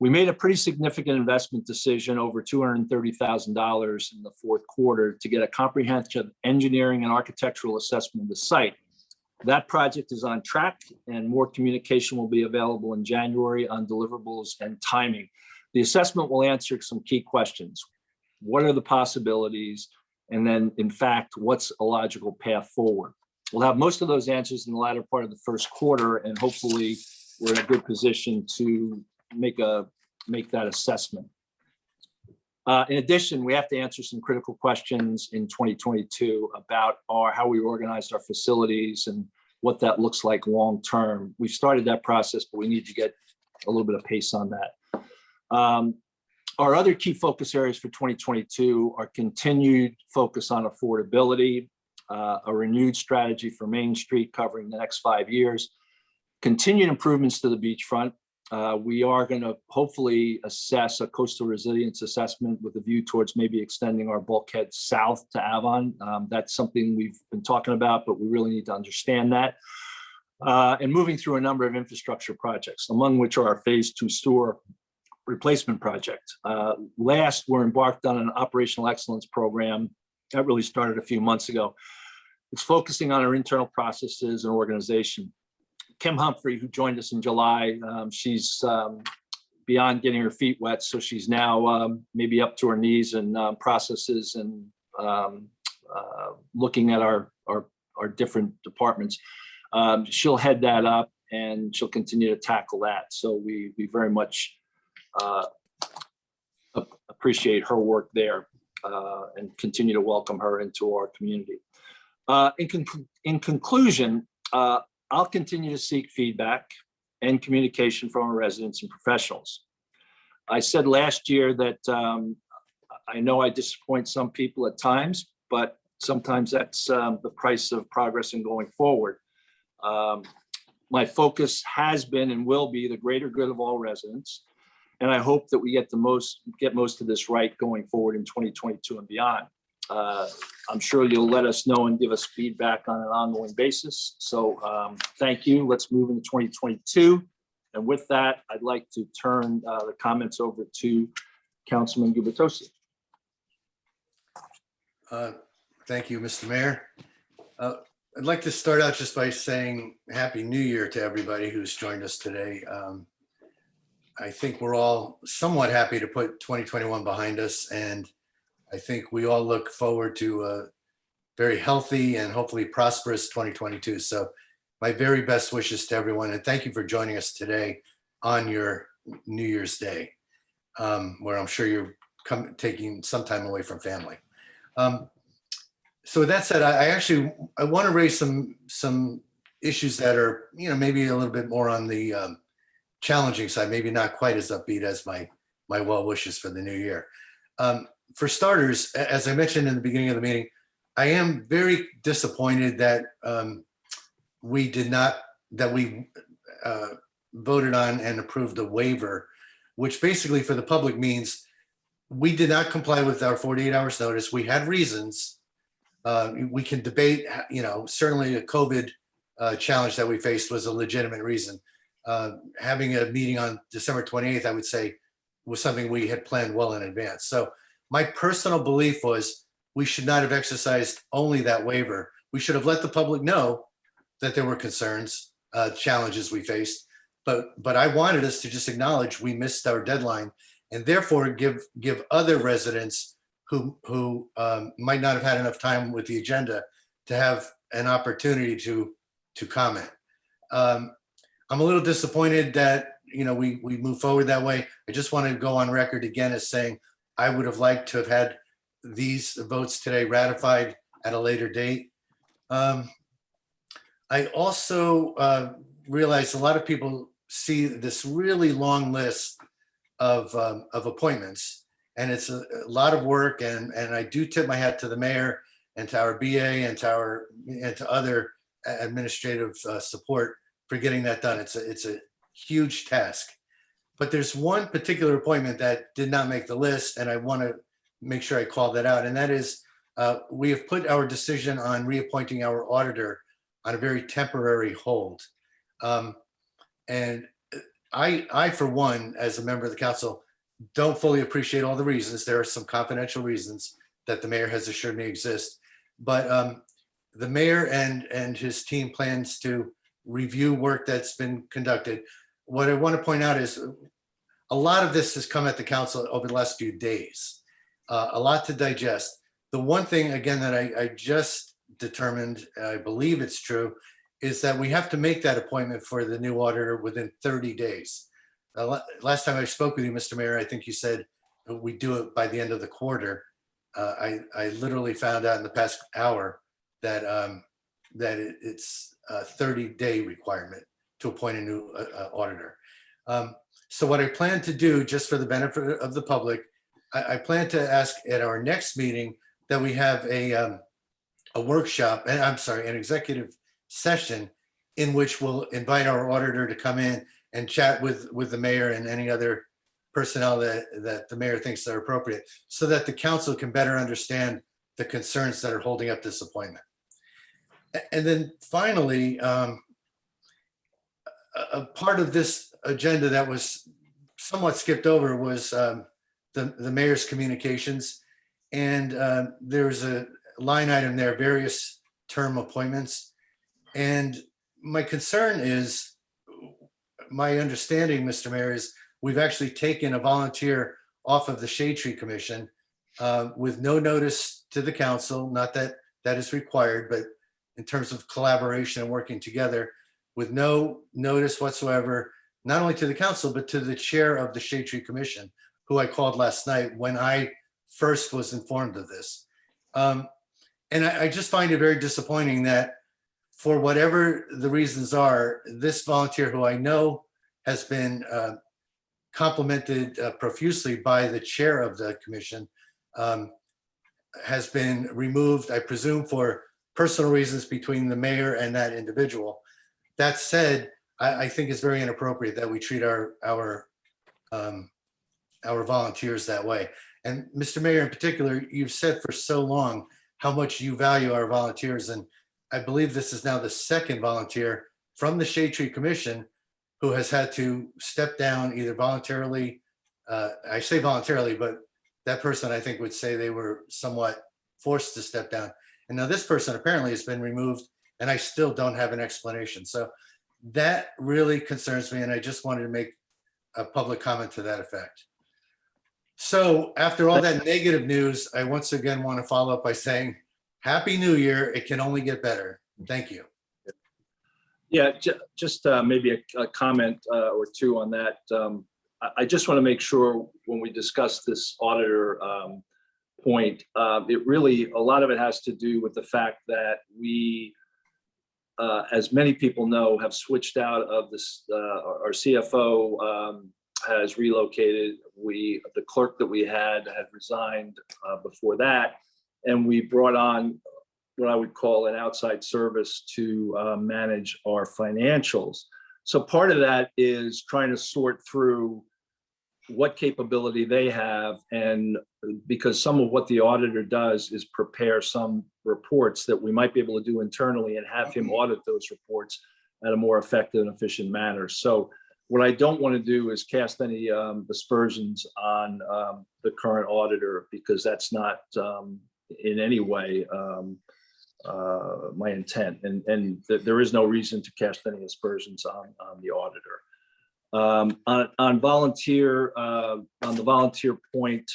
We made a pretty significant investment decision, over $230,000 in the fourth quarter, to get a comprehensive engineering and architectural assessment of the site. That project is on track, and more communication will be available in January on deliverables and timing. The assessment will answer some key questions. What are the possibilities? And then, in fact, what's a logical path forward? We'll have most of those answers in the latter part of the first quarter, and hopefully we're in a good position to make that assessment. In addition, we have to answer some critical questions in 2022 about how we organized our facilities and what that looks like long-term. We started that process, but we need to get a little bit of pace on that. Our other key focus areas for 2022 are continued focus on affordability, a renewed strategy for Main Street covering the next 5 years, continued improvements to the beachfront. We are going to hopefully assess a coastal resilience assessment with a view towards maybe extending our bulkhead south to Avon. That's something we've been talking about, but we really need to understand that. And moving through a number of infrastructure projects, among which are our phase 2 sewer replacement project. Last, we're embarked on an operational excellence program that really started a few months ago. It's focusing on our internal processes and organization. Kim Humphrey, who joined us in July, she's beyond getting her feet wet, so she's now maybe up to her knees in processes and looking at our different departments. She'll head that up and she'll continue to tackle that. So we very much appreciate her work there and continue to welcome her into our community. In conclusion, I'll continue to seek feedback and communication from our residents and professionals. I said last year that I know I disappoint some people at times, but sometimes that's the price of progress and going forward. My focus has been and will be the greater good of all residents. And I hope that we get most of this right going forward in 2022 and beyond. I'm sure you'll let us know and give us feedback on an ongoing basis. So thank you. Let's move into 2022. And with that, I'd like to turn the comments over to Councilman Gubitosi. Thank you, Mr. Mayor. I'd like to start out just by saying Happy New Year to everybody who's joined us today. I think we're all somewhat happy to put 2021 behind us, and I think we all look forward to a very healthy and hopefully prosperous 2022. So my very best wishes to everyone, and thank you for joining us today on your New Year's Day, where I'm sure you're taking some time away from family. So with that said, I want to raise some issues that are, maybe a little bit more on the challenging side, maybe not quite as upbeat as my well wishes for the new year. For starters, as I mentioned in the beginning of the meeting, I am very disappointed that we voted on and approved a waiver, which basically for the public means we did not comply with our 48 hours notice. We had reasons. We can debate, certainly a COVID challenge that we faced was a legitimate reason. Having a meeting on December 28th, I would say, was something we had planned well in advance. So my personal belief was we should not have exercised only that waiver. We should have let the public know that there were concerns, challenges we faced, but I wanted us to just acknowledge we missed our deadline and therefore give other residents who might not have had enough time with the agenda to have an opportunity to comment. I'm a little disappointed that we move forward that way. I just want to go on record again as saying I would have liked to have had these votes today ratified at a later date. I also realize a lot of people see this really long list of appointments, and it's a lot of work. And I do tip my hat to the mayor and to our BA and to other administrative support for getting that done. It's a huge task. But there's one particular appointment that did not make the list, and I want to make sure I call that out. And that is, we have put our decision on reappointing our auditor on a very temporary hold. And I, for one, as a member of the council, don't fully appreciate all the reasons. There are some confidential reasons that the mayor has assured me exist. But the mayor and his team plans to review work that's been conducted. What I want to point out is a lot of this has come at the council over the last few days, a lot to digest. The one thing, again, that I just determined, I believe it's true, is that we have to make that appointment for the new auditor within 30 days. Last time I spoke with you, Mr. Mayor, I think you said we do it by the end of the quarter. I literally found out in the past hour that it's a 30-day requirement to appoint a new auditor. So what I plan to do, just for the benefit of the public, I plan to ask at our next meeting that we have a workshop, and I'm sorry, an executive session in which we'll invite our auditor to come in and chat with the mayor and any other personnel that the mayor thinks are appropriate, so that the council can better understand the concerns that are holding up this appointment. And then finally, a part of this agenda that was somewhat skipped over was the mayor's communications. And there's a line item there, various term appointments. And my concern is, my understanding, Mr. Mayor, is we've actually taken a volunteer off of the Shade Tree Commission with no notice to the council, not that that is required, but in terms of collaboration and working together, with no notice whatsoever, not only to the council, but to the chair of the Shade Tree Commission, who I called last night when I first was informed of this. And I just find it very disappointing that, for whatever the reasons are, this volunteer, who I know has been complimented profusely by the chair of the commission, has been removed, I presume, for personal reasons between the mayor and that individual. That said, I think it's very inappropriate that we treat our volunteers that way. And Mr. Mayor, in particular, you've said for so long how much you value our volunteers, and I believe this is now the second volunteer from the Shade Tree Commission who has had to step down either voluntarily. I say voluntarily, but that person, I think, would say they were somewhat forced to step down. And now this person apparently has been removed, and I still don't have an explanation. So that really concerns me, and I just wanted to make a public comment to that effect. So after all that negative news, I once again want to follow up by saying, Happy New Year. It can only get better. Thank you. Yeah, just maybe a comment or two on that. I just want to make sure when we discuss this auditor point, it really, a lot of it has to do with the fact that we, as many people know, have switched out of this. Our CFO has relocated. The clerk that we had resigned before that, and we brought on what I would call an outside service to manage our financials. So part of that is trying to sort through what capability they have, and because some of what the auditor does is prepare some reports that we might be able to do internally and have him audit those reports at a more effective and efficient manner. So what I don't want to do is cast any aspersions on the current auditor, because that's not in any way my intent, and there is no reason to cast any aspersions on the auditor. On the volunteer point,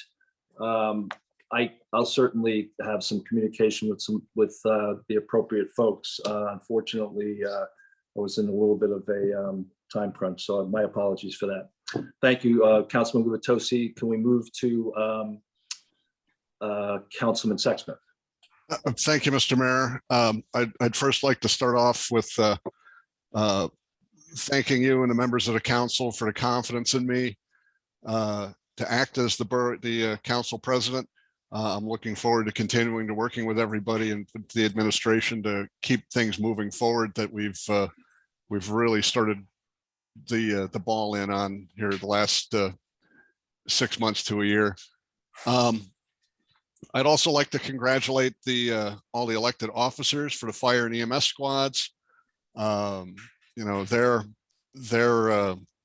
I'll certainly have some communication with the appropriate folks. Unfortunately, I was in a little bit of a time crunch, so my apologies for that. Thank you, Councilman Guvitosi. Can we move to Councilman Sexsmith? Thank you, Mr. Mayor. I'd first like to start off with thanking you and the members of the council for the confidence in me to act as the council president. I'm looking forward to continuing to working with everybody and with the administration to keep things moving forward that we've really started the ball in on here the last 6 months to a year. I'd also like to congratulate all the elected officers for the fire and EMS squads. You know, their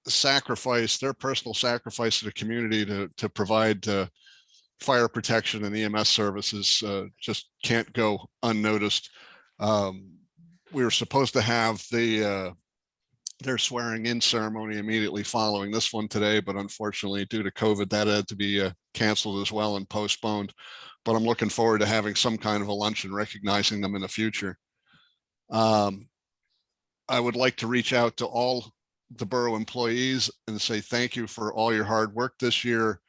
sacrifice, their personal sacrifice to the community to provide fire protection and EMS services just can't go unnoticed. We were supposed to have their swearing in ceremony immediately following this one today, but unfortunately due to COVID that had to be canceled as well and postponed. But I'm looking forward to having some kind of a luncheon recognizing them in the future. I would like to reach out to all the borough employees and say thank you for all your hard work this year.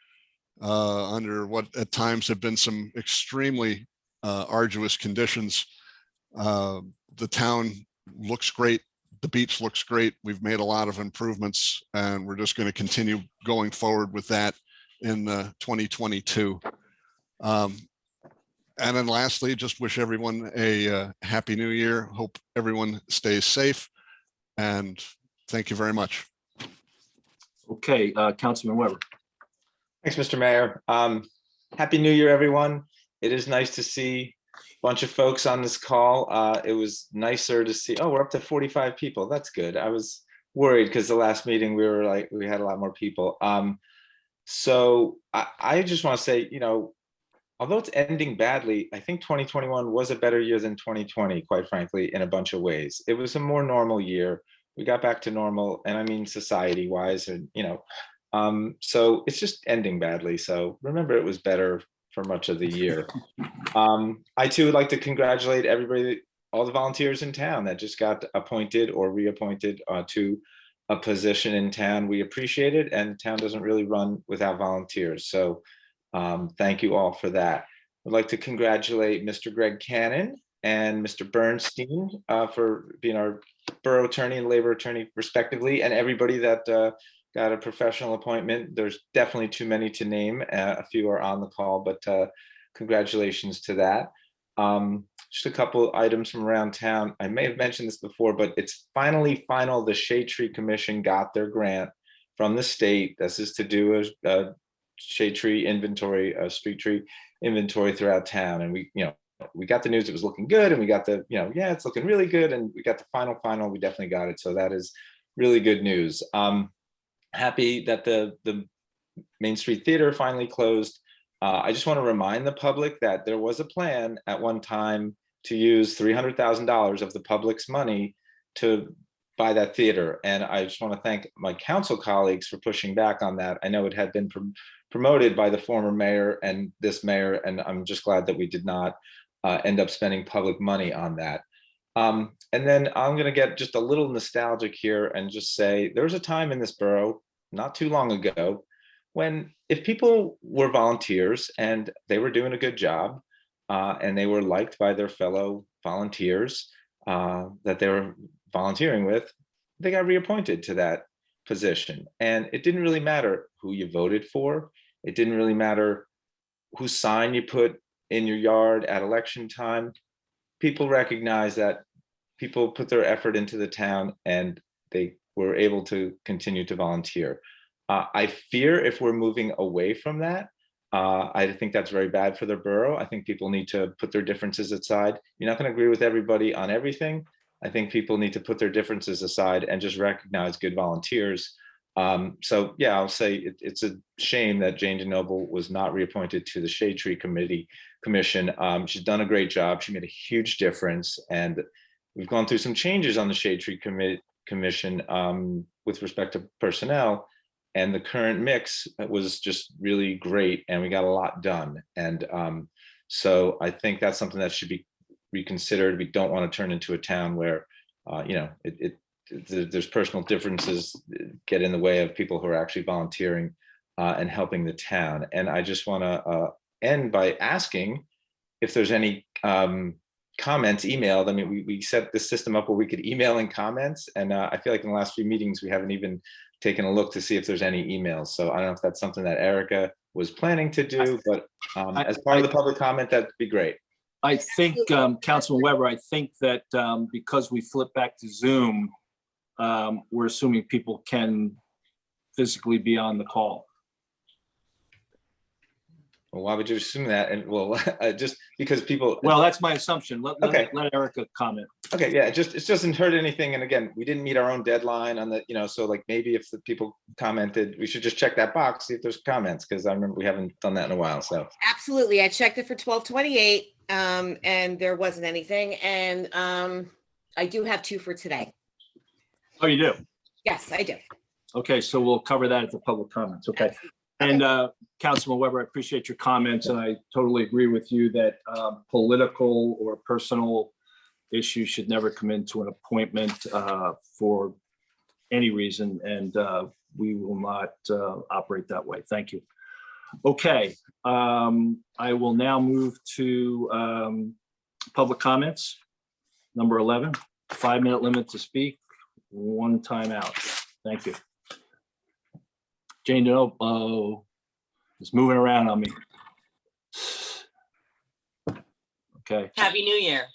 under what at times have been some extremely arduous conditions. The town looks great. The beach looks great. We've made a lot of improvements, and we're just going to continue going forward with that in 2022. And then lastly, just wish everyone a happy new year. Hope everyone stays safe, and thank you very much. Okay, Councilman Weber. Thanks, Mr. Mayor. Happy New Year, everyone. It is nice to see a bunch of folks on this call. It was nicer to see, oh, we're up to 45 people. That's good. I was worried because the last meeting we had a lot more people. So I just want to say, although it's ending badly, I think 2021 was a better year than 2020, quite frankly, in a bunch of ways. It was a more normal year. We got back to normal, and I mean society-wise, and so it's just ending badly. So remember, it was better for much of the year. I too would like to congratulate everybody, all the volunteers in town that just got appointed or reappointed to a position in town. We appreciate it, and town doesn't really run without volunteers. So thank you all for that. I'd like to congratulate Mr. Greg Cannon and Mr. Bernstein for being our borough attorney and labor attorney respectively, and everybody that got a professional appointment. There's definitely too many to name. A few are on the call, but congratulations to that. Just a couple items from around town. I may have mentioned this before, but it's finally final. The Shade Tree Commission got their grant from the state. This is to do a shade tree inventory, a street tree inventory throughout town. And we got the news it was looking good, and we got the, yeah, it's looking really good. And we got the final, we definitely got it. So that is really good news. Happy that the Main Street Theater finally closed. I just want to remind the public that there was a plan at one time to use $300,000 of the public's money to buy that theater. And I just want to thank my council colleagues for pushing back on that. I know it had been promoted by the former mayor and this mayor, and I'm just glad that we did not end up spending public money on that. And then I'm going to get just a little nostalgic here and just say there was a time in this borough not too long ago when if people were volunteers and they were doing a good job and they were liked by their fellow volunteers that they were volunteering with, they got reappointed to that position. And it didn't really matter who you voted for. It didn't really matter whose sign you put in your yard at election time. People recognize that people put their effort into the town and they were able to continue to volunteer. I fear if we're moving away from that, I think that's very bad for the borough. I think people need to put their differences aside. You're not going to agree with everybody on everything. I think people need to put their differences aside and just recognize good volunteers. So yeah, I'll say it's a shame that Jane Denoble was not reappointed to the Shade Tree Commission. She's done a great job. She made a huge difference, and we've gone through some changes on the Shade Tree Commission with respect to personnel, and the current mix was just really great, and we got a lot done. And so I think that's something that should be reconsidered. We don't want to turn into a town where there's personal differences get in the way of people who are actually volunteering and helping the town. And I just want to end by asking if there's any comments emailed. I mean, we set the system up where we could email in comments, and I feel like in the last few meetings we haven't even taken a look to see if there's any emails. So I don't know if that's something that Erica was planning to do, but as part of the public comment, that'd be great. I think, Councilman Weber, I think that because we flip back to Zoom, we're assuming people can physically be on the call. Well, why would you assume that? And well, just because people. Well, that's my assumption. Let Erica comment. Okay, yeah, it doesn't hurt anything. And again, we didn't meet our own deadline on the, so like maybe if the people commented, we should just check that box, see if there's comments, because I remember we haven't done that in a while. So Absolutely. I checked it for 12/28 and there wasn't anything. And I do have 2 for today. Oh, you do? Yes, I do. Okay, so we'll cover that at the public comments. Okay. Okay. And Councilman Weber, I appreciate your comments, and I totally agree with you that political or personal issues should never come into an appointment for any reason, and we will not operate that way. Thank you. Okay, I will now move to public comments. Number 11, 5-minute limit to speak, 1 time out. Thank you. Jane Denoble is moving around on me. Okay, Happy New Year.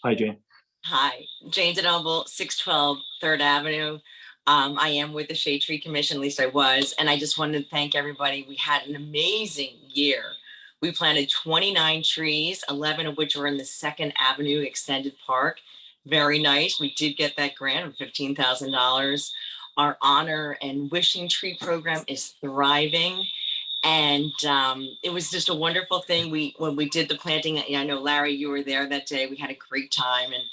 hi, Jane. Hi, Jane Denoble, 612 3rd Avenue. I am with the Shade Tree Commission, at least I was, and I just wanted to thank everybody. We had an amazing year. We planted 29 trees, 11 of which were in the 2nd Avenue Extended Park. Very nice. We did get that grant of $15,000. Our honor and wishing tree program is thriving. And it was just a wonderful thing. When we did the planting, I know Larry, you were there that day. We had a great time, and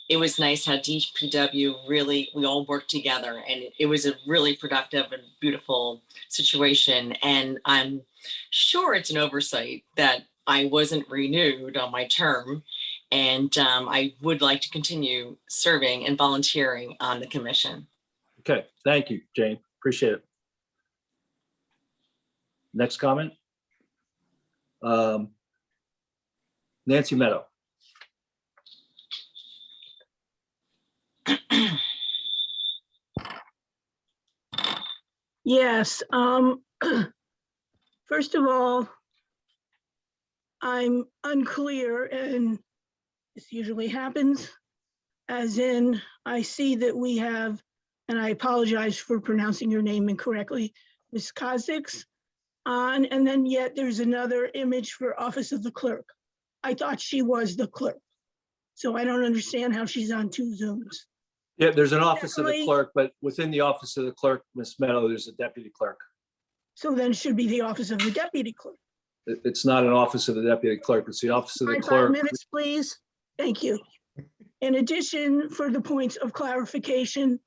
it was nice how DPW really, we all worked together, and it was a really productive and beautiful situation. And I'm sure it's an oversight that I wasn't renewed on my term. And I would like to continue serving and volunteering on the commission. Okay, thank you, Jane. Appreciate it. Next comment. Nancy Meadow. Yes. First of all, I'm unclear, and this usually happens, as in I see that we have, and I apologize for pronouncing your name incorrectly, Ms. Kozix on, and then yet there's another image for Office of the Clerk. I thought she was the clerk. So I don't understand how she's on 2 Zooms. Yeah, there's an office of the Secondly- clerk, but within the office of the clerk, Ms. Meadow, there's a deputy clerk. So then it should be the Office of the Deputy Clerk. It's not an office of the deputy clerk, it's the office of the 5 clerk. minutes, please. Thank you. In addition, for the points of clarification,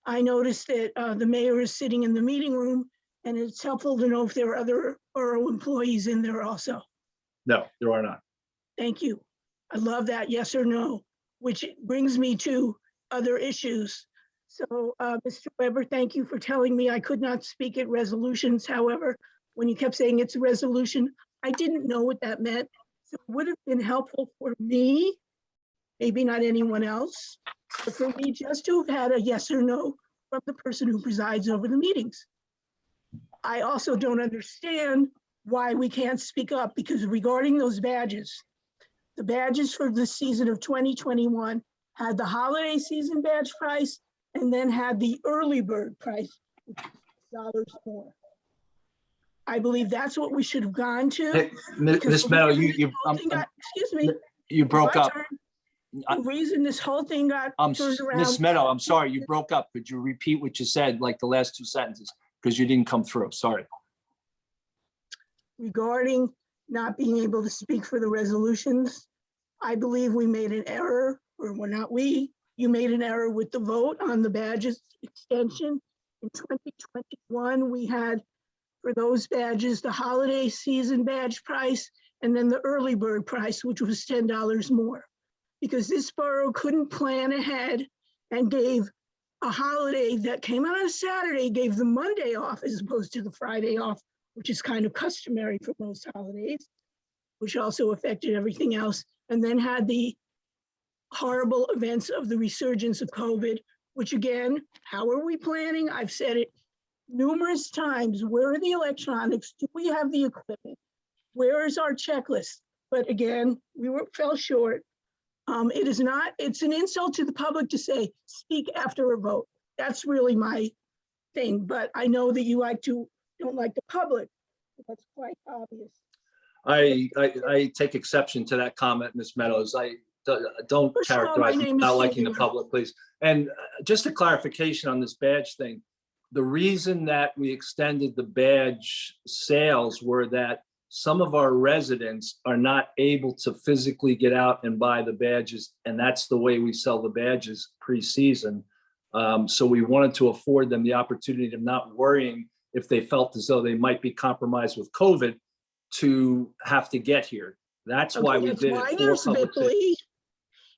I noticed that the mayor is sitting in the meeting room, and it's helpful to know if there are other borough employees in there also. No, there are not. Thank you. I love that yes or no, which brings me to other issues. So, Mr. Weber, thank you for telling me I could not speak at resolutions. However, when you kept saying it's a resolution, I didn't know what that meant. So it would have been helpful for me, maybe not anyone else, but for me just to have had a yes or no from the person who presides over the meetings. I also don't understand why we can't speak up, because regarding those badges, the badges for the season of 2021 had the holiday season badge price and then had the early bird price, which is $6 more. I believe that's what we should have gone to. Hey, because Ms. the Meadow, reason you, this whole thing got- excuse me. you broke my up. turn. The reason this whole thing got turned around. Ms. Meadow, I'm sorry, you broke up. Could you repeat what you said, like the last 2 sentences? Because you didn't come through, sorry. Regarding not being able to speak for the resolutions, I believe we made an error, or well, not we, you made an error with the vote on the badges extension. In 2021, we had for those badges, the holiday season badge price, and then the early bird price, which was $10 more. Because this borough couldn't plan ahead and gave a holiday that came out on a Saturday, gave the Monday off as opposed to the Friday off, which is kind of customary for most holidays, which also affected everything else, and then had the horrible events of the resurgence of COVID, which again, how are we planning? I've said it numerous times. Where are the electronics? Do we have the equipment? Where is our checklist? But again, fell short. It is not, it's an insult to the public to say, speak after a vote. That's really my thing, but I know that you don't like the public. That's quite obvious. I take exception to that comment, Ms. Meadows. I don't First of all, characterize my me name is not liking the Sylvia. public, please. And just a clarification on this badge thing. The reason that we extended the badge sales were that some of our residents are not able to physically get out and buy the badges, and that's the way we sell the badges pre-season. So we wanted to afford them the opportunity of not worrying if they felt as though they might be compromised with COVID to have to get here. That's why we did it for There's public safety. Bickley.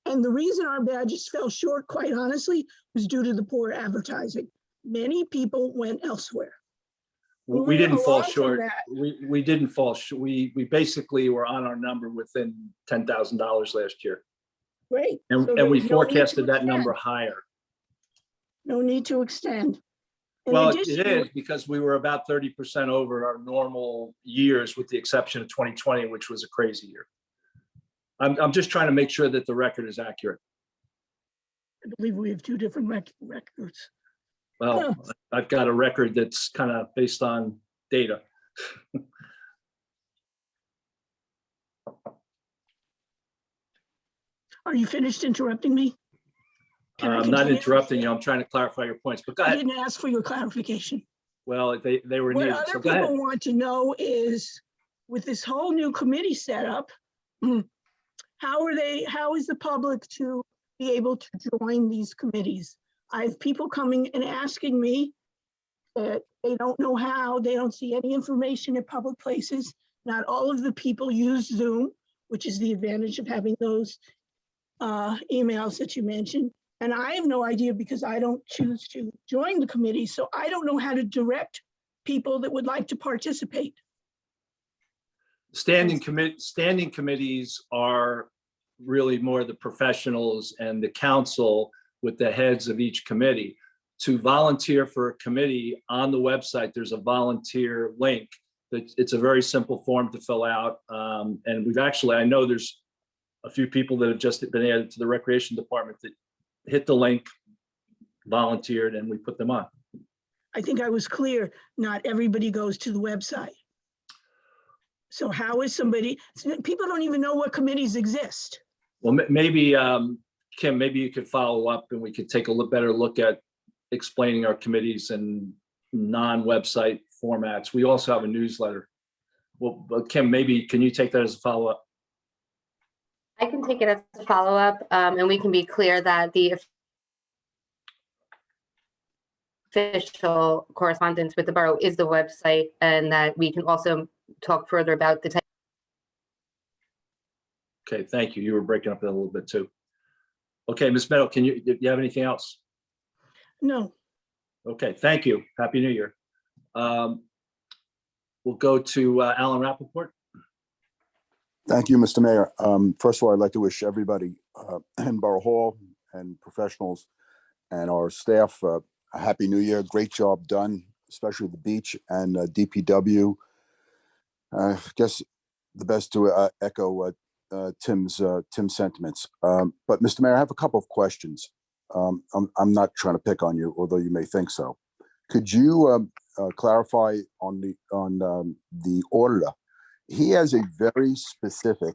And the reason our badges fell short, quite honestly, was due to the poor advertising. Many people went elsewhere. We didn't fall along from short. that. We didn't fall short. We basically were on our number within $10,000 last year. Great. And, So there and we was no need to forecasted that extend. number higher. No need to extend. In Well, addition- it is because we were about 30% over our normal years with the exception of 2020, which was a crazy year. I'm just trying to make sure that the record is accurate. I believe we have two different records. Well, I've got a record that's kind of based on data. Are you finished interrupting me? Can I I'm not continue? interrupting you. I'm trying to clarify your points, but go I ahead. didn't ask for your clarification. Well, they were What needed, other so go ahead. people want to know is, with this whole new committee set up, how is the public to be able to join these committees? I have people coming and asking me that they don't know how, they don't see any information at public places. Not all of the people use Zoom, which is the advantage of having those emails that you mentioned. And I have no idea because I don't choose to join the committee, so I don't know how to direct people that would like to participate. Standing committees are really more the professionals and the council with the heads of each committee. To volunteer for a committee on the website, there's a volunteer link. It's a very simple form to fill out. And we've actually, I know there's a few people that have just been added to the recreation department that hit the link, volunteered, and we put them on. I think I was clear, not everybody goes to the website. So how is somebody, people don't even know what committees exist. Well, maybe, Kim, maybe you could follow up and we could take a better look at explaining our committees in non-website formats. We also have a newsletter. Well, Kim, maybe can you take that as a follow-up? I can take it as a follow-up, and we can be clear that the official correspondence with the borough is the website, and that we can also talk further about the type. Okay, thank you. You were breaking up a little bit too. Okay, Ms. Meadow, do you have anything else? No, Okay, thank you. Happy New Year. We'll go to Alan Rappaport. Thank you, Mr. Mayor. First of all, I'd like to wish everybody in Borough Hall and professionals and our staff a happy New Year. Great job done, especially the beach and DPW. I guess the best to echo Tim's sentiments. But Mr. Mayor, I have a couple of questions. I'm not trying to pick on you, although you may think so. Could you clarify on the auditor? He has a very specific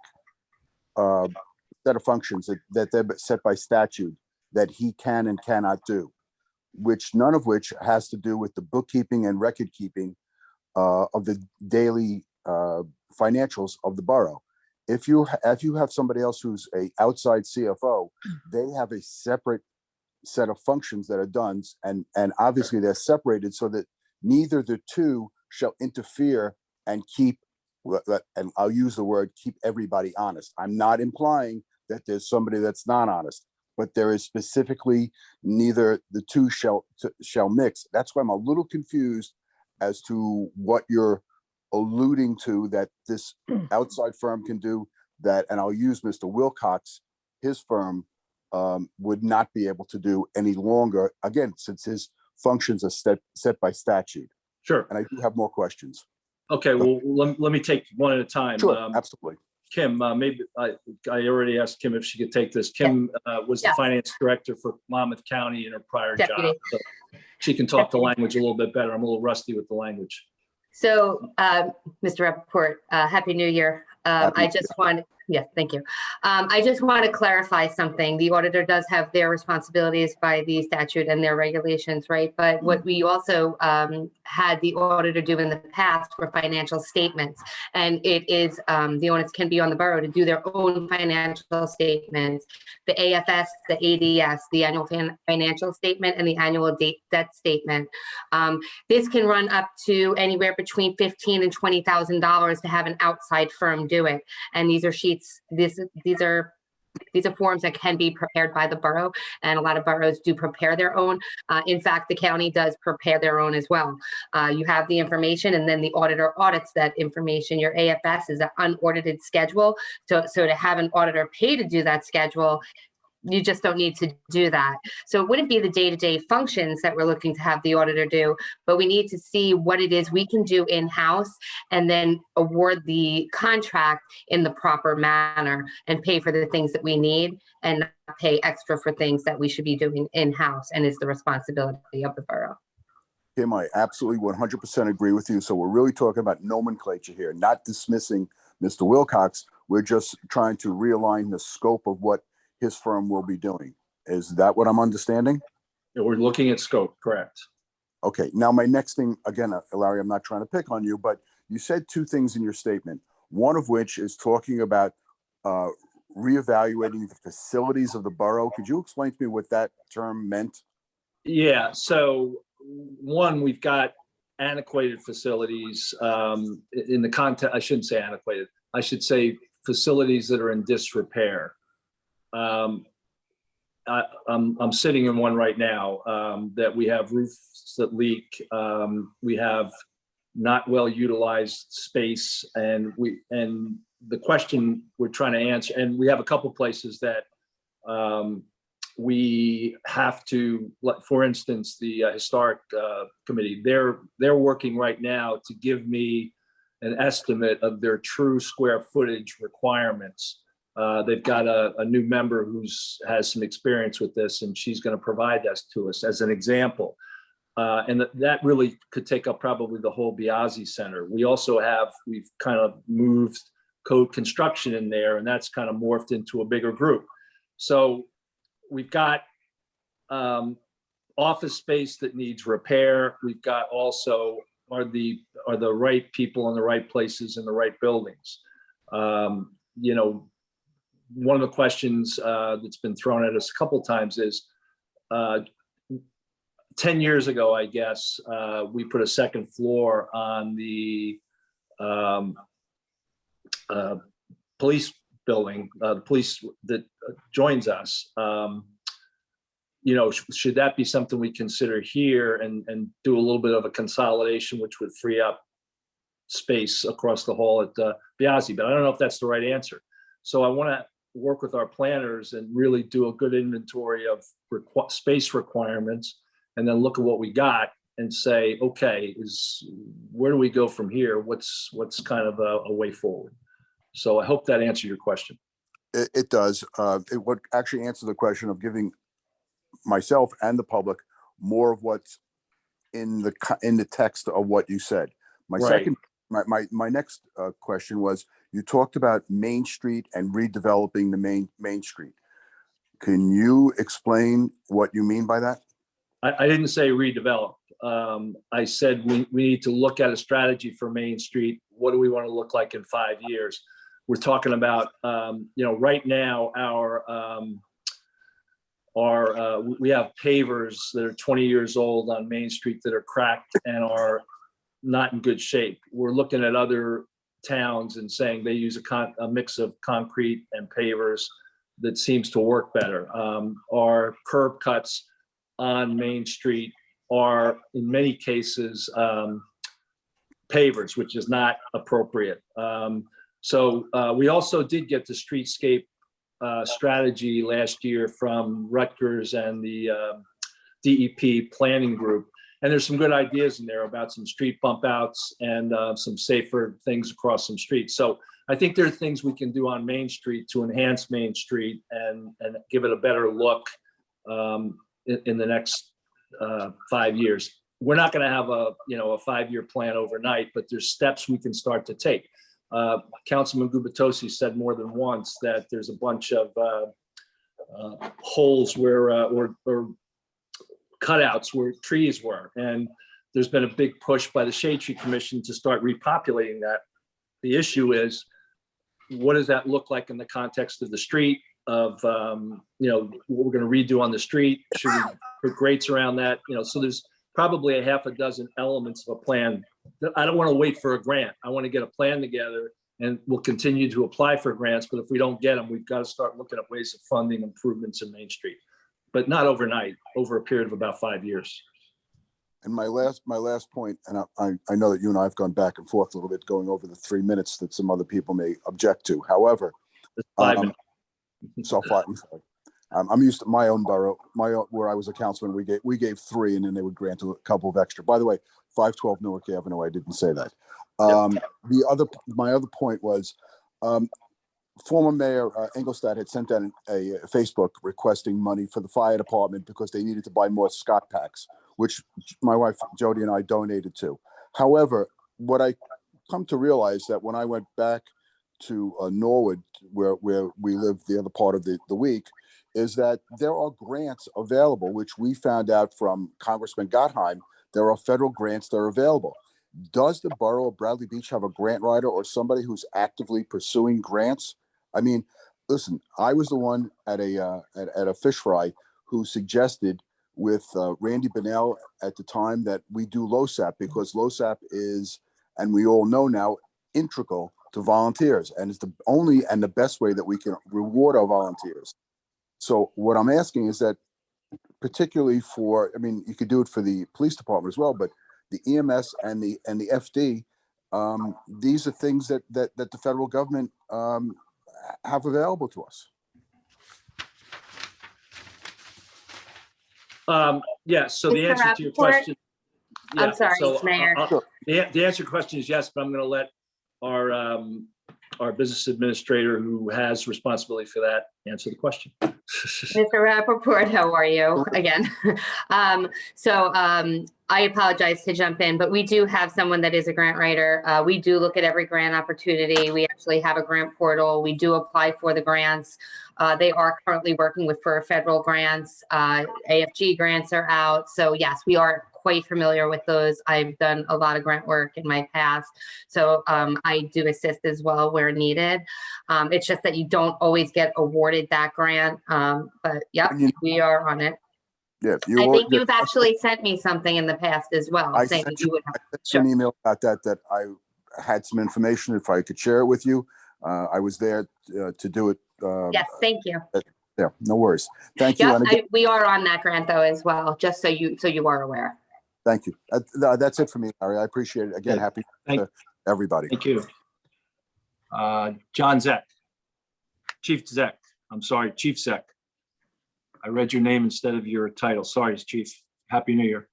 set of functions that they're set by statute that he can and cannot do, none of which has to do with the bookkeeping and record keeping of the daily financials of the borough. If you have somebody else who's a outside CFO, they have a separate set of functions that are done, and obviously they're separated so that neither the two shall interfere and keep, and I'll use the word, keep everybody honest. I'm not implying that there's somebody that's not honest, but there is specifically neither the two shall mix. That's why I'm a little confused as to what you're alluding to that this outside firm can do that, and I'll use Mr. Wilcox, his firm would not be able to do any longer, again, since his functions are set by statute. Sure. And I do have more questions. Okay, well, let me take one at a time. Sure, absolutely. Kim, maybe I already asked Kim if she could take this. Kim was the finance director for Monmouth County in her prior Deputy. job. So she can talk the language a little bit better. I'm a little rusty with the language. So, Mr. Rappaport, Happy New Year. I just want, yes, thank you. I just want to clarify something. The auditor does have their responsibilities by the statute and their regulations, right? But what we also had the auditor do in the past were financial statements. And it is, the onus can be on the borough to do their own financial statements, the AFS, the ADS, the annual financial statement, and the annual debt statement. This can run up to anywhere between $15,000 and $20,000 to have an outside firm do it. And these are sheets, these are These are forms that can be prepared by the borough, and a lot of boroughs do prepare their own. In fact, the county does prepare their own as well. You have the information, and then the auditor audits that information. Your AFS is an unaudited schedule. So to have an auditor pay to do that schedule, you just don't need to do that. So it wouldn't be the day-to-day functions that we're looking to have the auditor do, but we need to see what it is we can do in-house and then award the contract in the proper manner and pay for the things that we need and not pay extra for things that we should be doing in-house and is the responsibility of the borough. Kim, I absolutely 100% agree with you. So we're really talking about nomenclature here, not dismissing Mr. Wilcox. We're just trying to realign the scope of what his firm will be doing. Is that what I'm understanding? Yeah, we're looking at scope, correct. Okay, now my next thing, again, Larry, I'm not trying to pick on you, but you said two things in your statement, one of which is talking about reevaluating the facilities of the borough. Could you explain to me what that term meant? Yeah, so one, we've got antiquated facilities in the context, I shouldn't say antiquated, I should say facilities that are in disrepair. I'm sitting in one right now that we have roofs that leak. We have not well utilized space, and the question we're trying to answer, and we have a couple places that we have to, for instance, the historic committee, they're working right now to give me an estimate of their true square footage requirements. They've got a new member has some experience with this, and she's going to provide that to us as an example. And that really could take up probably the whole Biasi Center. We've kind of moved code construction in there, and that's kind of morphed into a bigger group. So we've got office space that needs repair. We've got also, are the right people in the right places in the right buildings? One of the questions that's been thrown at us a couple of times is 10 years ago, I guess, we put a second floor on the police building, the police that joins us. Should that be something we consider here and do a little bit of a consolidation, which would free up space across the hall at Biasi? But I don't know if that's the right answer. So I want to work with our planners and really do a good inventory of space requirements, and then look at what we got and say, okay, where do we go from here? What's kind of a way forward? So I hope that answered your question. It does. It would actually answer the question of giving myself and the public more of what's in the text of what you said. My next question was, you talked about Main Street and redeveloping the Main Street. Can you explain what you mean by that? I didn't say redevelop. I said we need to look at a strategy for Main Street. What do we want to look like in 5 years? We're talking about, right now, we have pavers that are 20 years old on Main Street that are cracked and are not in good shape. We're looking at other towns and saying they use a mix of concrete and pavers that seems to work better. Our curb cuts on Main Street are in many cases pavers, which is not appropriate. So we also did get the streetscape strategy last year from Rutgers and the DEP planning group. And there's some good ideas in there about some street bump outs and some safer things across some streets. So I think there are things we can do on Main Street to enhance Main Street and give it a better look in the next 5 years. We're not going to have a 5-year plan overnight, but there's steps we can start to take. Councilman Gubitosi said more than once that there's a bunch of holes or cutouts where trees were, and there's been a big push by the Shade Tree Commission to start repopulating that. The issue is, what does that look like in the context of the street, of what we're going to redo on the street? Should we put grates around that? So there's probably a half a dozen elements of a plan. I don't want to wait for a grant. I want to get a plan together and we'll continue to apply for grants, but if we don't get them, we've got to start looking at ways of funding improvements in Main Street, but not overnight, over a period of about 5 years. And my last point, and I know that you and I have gone back and forth a little bit, going over the 3 minutes that some other people may object to. However, It's 5 Um, minutes. so far, I'm used to my own borough, where I was a councilman. We gave 3, and then they would grant a couple of extra. By the way, 512 Newark Avenue. I didn't say that. My other point was, former Mayor Engelstad had sent out a Facebook requesting money for the fire department because they needed to buy more Scott packs, which my wife Jody and I donated to. However, what I come to realize that when I went back to Norwood, where we live the other part of the week, is that there are grants available, which we found out from Congressman Gottheim. There are federal grants that are available. Does the borough of Bradley Beach have a grant writer or somebody who's actively pursuing grants? I mean, listen, I was the one at a fish fry who suggested with Randy Bonnell at the time that we do LoSAP, because LoSAP is, and we all know now, integral to volunteers, and it's the only and the best way that we can reward our volunteers. So what I'm asking is that, particularly for, I mean, you could do it for the police department as well, but the EMS and the FD, these are things that the federal government have available to us. Yeah, so the Mr. answer to your Rappaport? question. I'm sorry, so, Mayor. the answer to your question is yes, but I'm going to let our business administrator, who has responsibility for that, answer the question. Mr. Rappaport, how are you again? I apologize to jump in, but we do have someone that is a grant writer. We do look at every grant opportunity. We actually have a grant portal. We do apply for the grants. They are currently working for federal grants. AFG grants are out. So yes, we are quite familiar with those. I've done a lot of grant work in my past. So I do assist as well where needed. It's just that you don't always get awarded that grant. But yep, we are on it. Yeah, I think you've actually sent me something in the past as well. I saying sent you would you an email about that I had some information if I could share it with you. I was there to do it. Yes, thank you. Yeah, no worries. Thank you. Yep, And again, we are on that grant though as well, just so you are aware. thank you. That's it for me, Larry. I appreciate it. Again, happy to everybody. Thank you. John Zek. Chief Zek. I'm sorry, Chief Zek. I read your name instead of your title. Sorry, Chief. Happy New Year.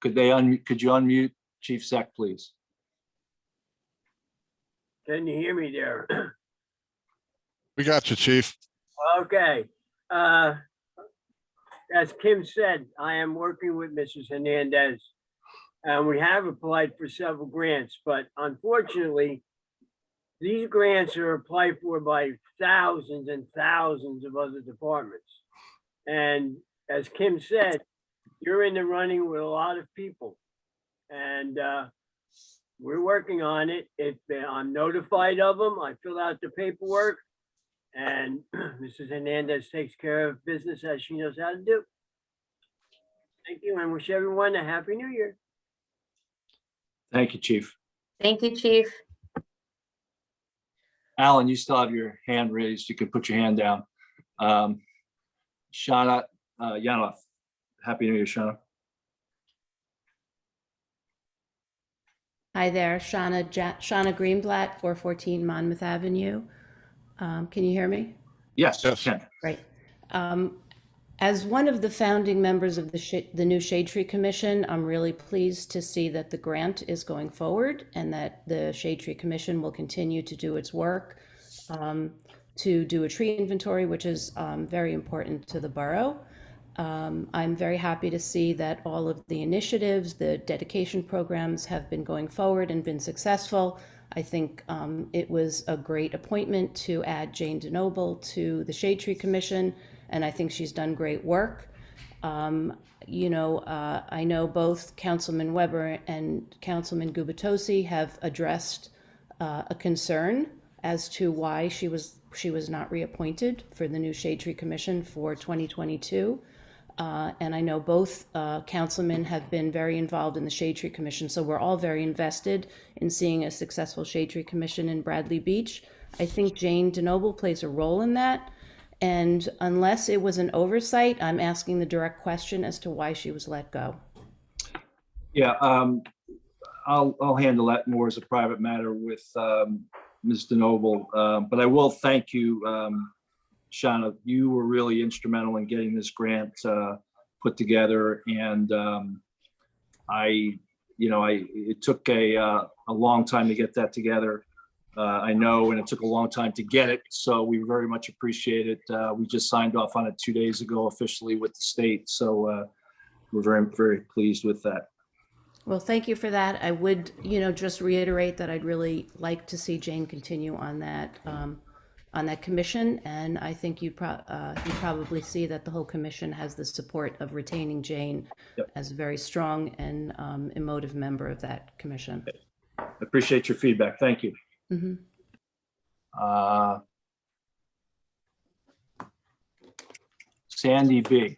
Could you unmute Chief Zek, please? Can you hear me there? We got you, Chief. Okay. As Kim said, I am working with Mrs. Hernandez, and we have applied for several grants, but unfortunately, these grants are applied for by thousands and thousands of other departments. And as Kim said, you're in the running with a lot of people, and we're working on it. I'm notified of them. I fill out the paperwork, and Mrs. Hernandez takes care of business as she knows how to do. Thank you, and wish everyone a happy New Year. Thank you, Chief. Thank you, Chief. Alan, you still have your hand raised. You can put your hand down. Shauna Yanoff. Happy New Year, Shauna. Hi there, Shauna Greenblatt, 414 Monmouth Avenue. Can you hear me? Yes, Yes. Ken. Great. As one of the founding members of the new Shade Tree Commission, I'm really pleased to see that the grant is going forward and that the Shade Tree Commission will continue to do its work to do a tree inventory, which is very important to the borough. I'm very happy to see that all of the initiatives, the dedication programs have been going forward and been successful. I think it was a great appointment to add Jane Denoble to the Shade Tree Commission, and I think she's done great work. I know both Councilman Weber and Councilman Gubitosi have addressed a concern as to why she was not reappointed for the new Shade Tree Commission for 2022. And I know both councilmen have been very involved in the Shade Tree Commission, so we're all very invested in seeing a successful Shade Tree Commission in Bradley Beach. I think Jane Denoble plays a role in that. And unless it was an oversight, I'm asking the direct question as to why she was let go. Yeah, I'll handle that more as a private matter with Ms. Denoble. But I will thank you, Shauna. You were really instrumental in getting this grant put together, and it took a long time to get that together. I know, and it took a long time to get it, so we very much appreciate it. We just signed off on it 2 days ago officially with the state, so we're very, very pleased with that. Well, thank you for that. I would, just reiterate that I'd really like to see Jane continue on that commission, and I think you probably see that the whole commission has the support of retaining Jane as a very strong and emotive member of that commission. I appreciate your feedback. Thank you. Mm-hmm. Sandy B.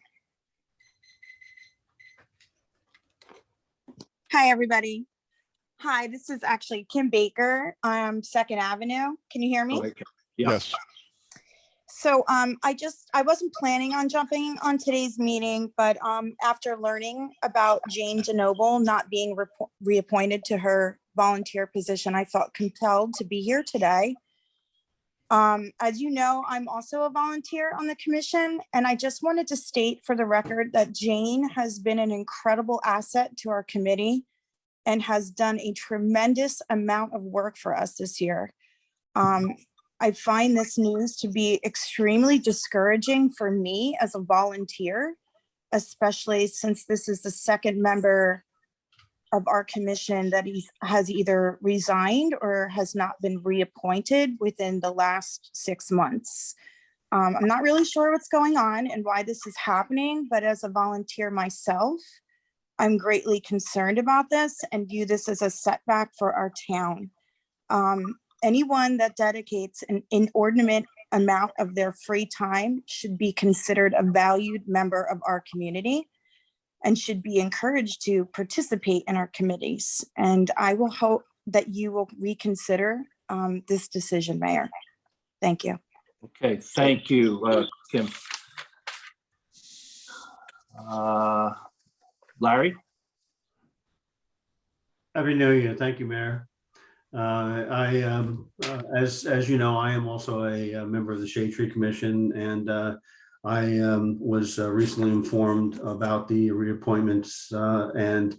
Hi, everybody. Hi, this is actually Kim Baker, 2nd Avenue. Can you hear me? Okay. Yes. So I wasn't planning on jumping on today's meeting, but after learning about Jane Denoble not being reappointed to her volunteer position, I felt compelled to be here today. As you know, I'm also a volunteer on the commission, and I just wanted to state for the record that Jane has been an incredible asset to our committee and has done a tremendous amount of work for us this year. I find this news to be extremely discouraging for me as a volunteer, especially since this is the second member of our commission that has either resigned or has not been reappointed within the last 6 months. I'm not really sure what's going on and why this is happening, but as a volunteer myself, I'm greatly concerned about this and view this as a setback for our town. Anyone that dedicates an inordinate amount of their free time should be considered a valued member of our community and should be encouraged to participate in our committees. And I will hope that you will reconsider this decision, Mayor. Thank you. Okay, thank you, Kim. Larry? Happy New Year. Thank you, Mayor. As you know, I am also a member of the Shade Tree Commission, and I was recently informed about the reappointments, and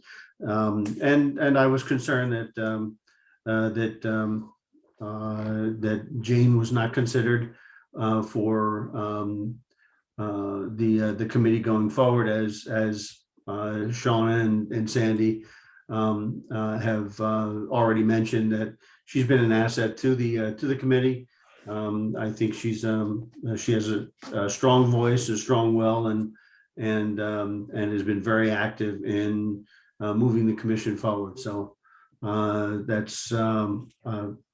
I was concerned that Jane was not considered for the committee going forward, as Shauna and Sandy have already mentioned, that she's been an asset to the committee. I think she has a strong voice, a strong will, and has been very active in moving the commission forward. So that's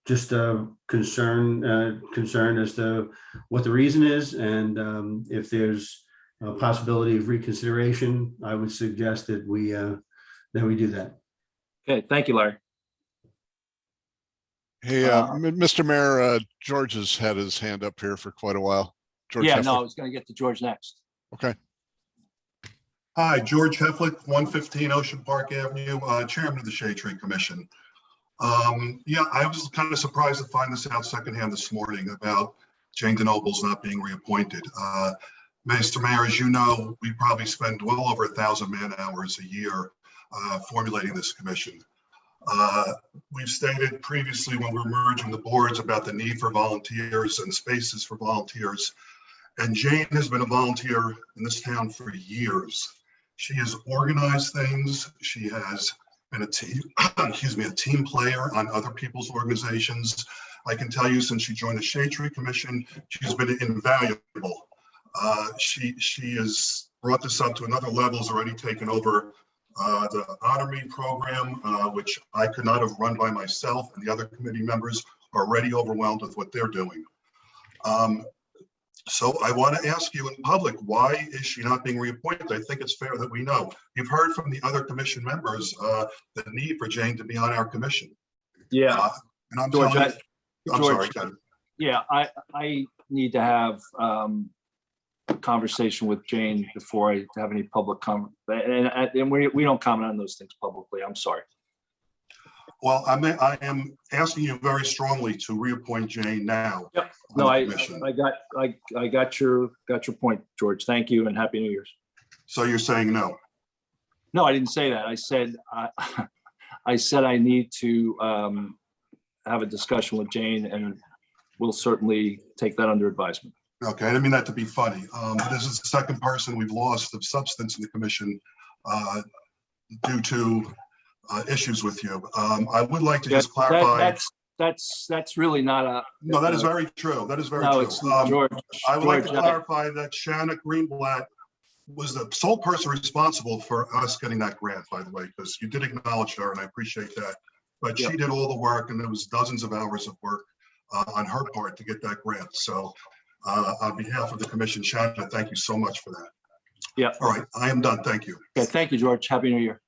just a concern as to what the reason is, and if there's a possibility of reconsideration, I would suggest that we do that. Okay, thank you, Larry. Hey, Mr. Mayor, George has had his hand up here for quite a while. George Yeah, Heffler. no, I was going to get to George next. Okay. Hi, George Hefflick, 115 Ocean Park Avenue, Chairman of the Shade Tree Commission. Yeah, I was kind of surprised to find this out secondhand this morning about Jane Denoble's not being reappointed. Mr. Mayor, as you know, we probably spend well over 1,000 man hours a year formulating this commission. We've stated previously when we're merging the boards about the need for volunteers and spaces for volunteers. And Jane has been a volunteer in this town for years. She has organized things. She has been a team, a team player on other people's organizations. I can tell you, since she joined the Shade Tree Commission, she's been invaluable. She has brought this up to another level, has already taken over the Honor Me program, which I could not have run by myself, and the other committee members are already overwhelmed with what they're doing. So I want to ask you in public, why is she not being reappointed? I think it's fair that we know. You've heard from the other commission members the need for Jane to be on our commission. Yeah, And I'm George, telling you, I'm sorry, George, Ken. yeah, I need to have a conversation with Jane before I have any public comment. And we don't comment on those things publicly. I'm sorry. Well, I am asking you very strongly to reappoint Jane now. Yep. on No, the I commission. got your point, George. Thank you and Happy New Year's. So you're saying no? No, I didn't say that. I said I need to have a discussion with Jane, and we'll certainly take that under advisement. Okay, I didn't mean that to be funny. This is the second person we've lost of substance in the commission due to issues with you. I would like to just clarify. That's really not a. No, that is very true. That is very No, true. it's George. I would like to George, clarify that Shanna Greenblatt was the sole person responsible for us getting that grant, by the way, because you did acknowledge her, and I appreciate that. But she did all the work, and there was dozens of hours of work on her part to get that grant. So on behalf of the commission, Shanna, thank you so much for that. Yeah. All right, I am done. Thank you. Okay, thank you, George. Happy New Year.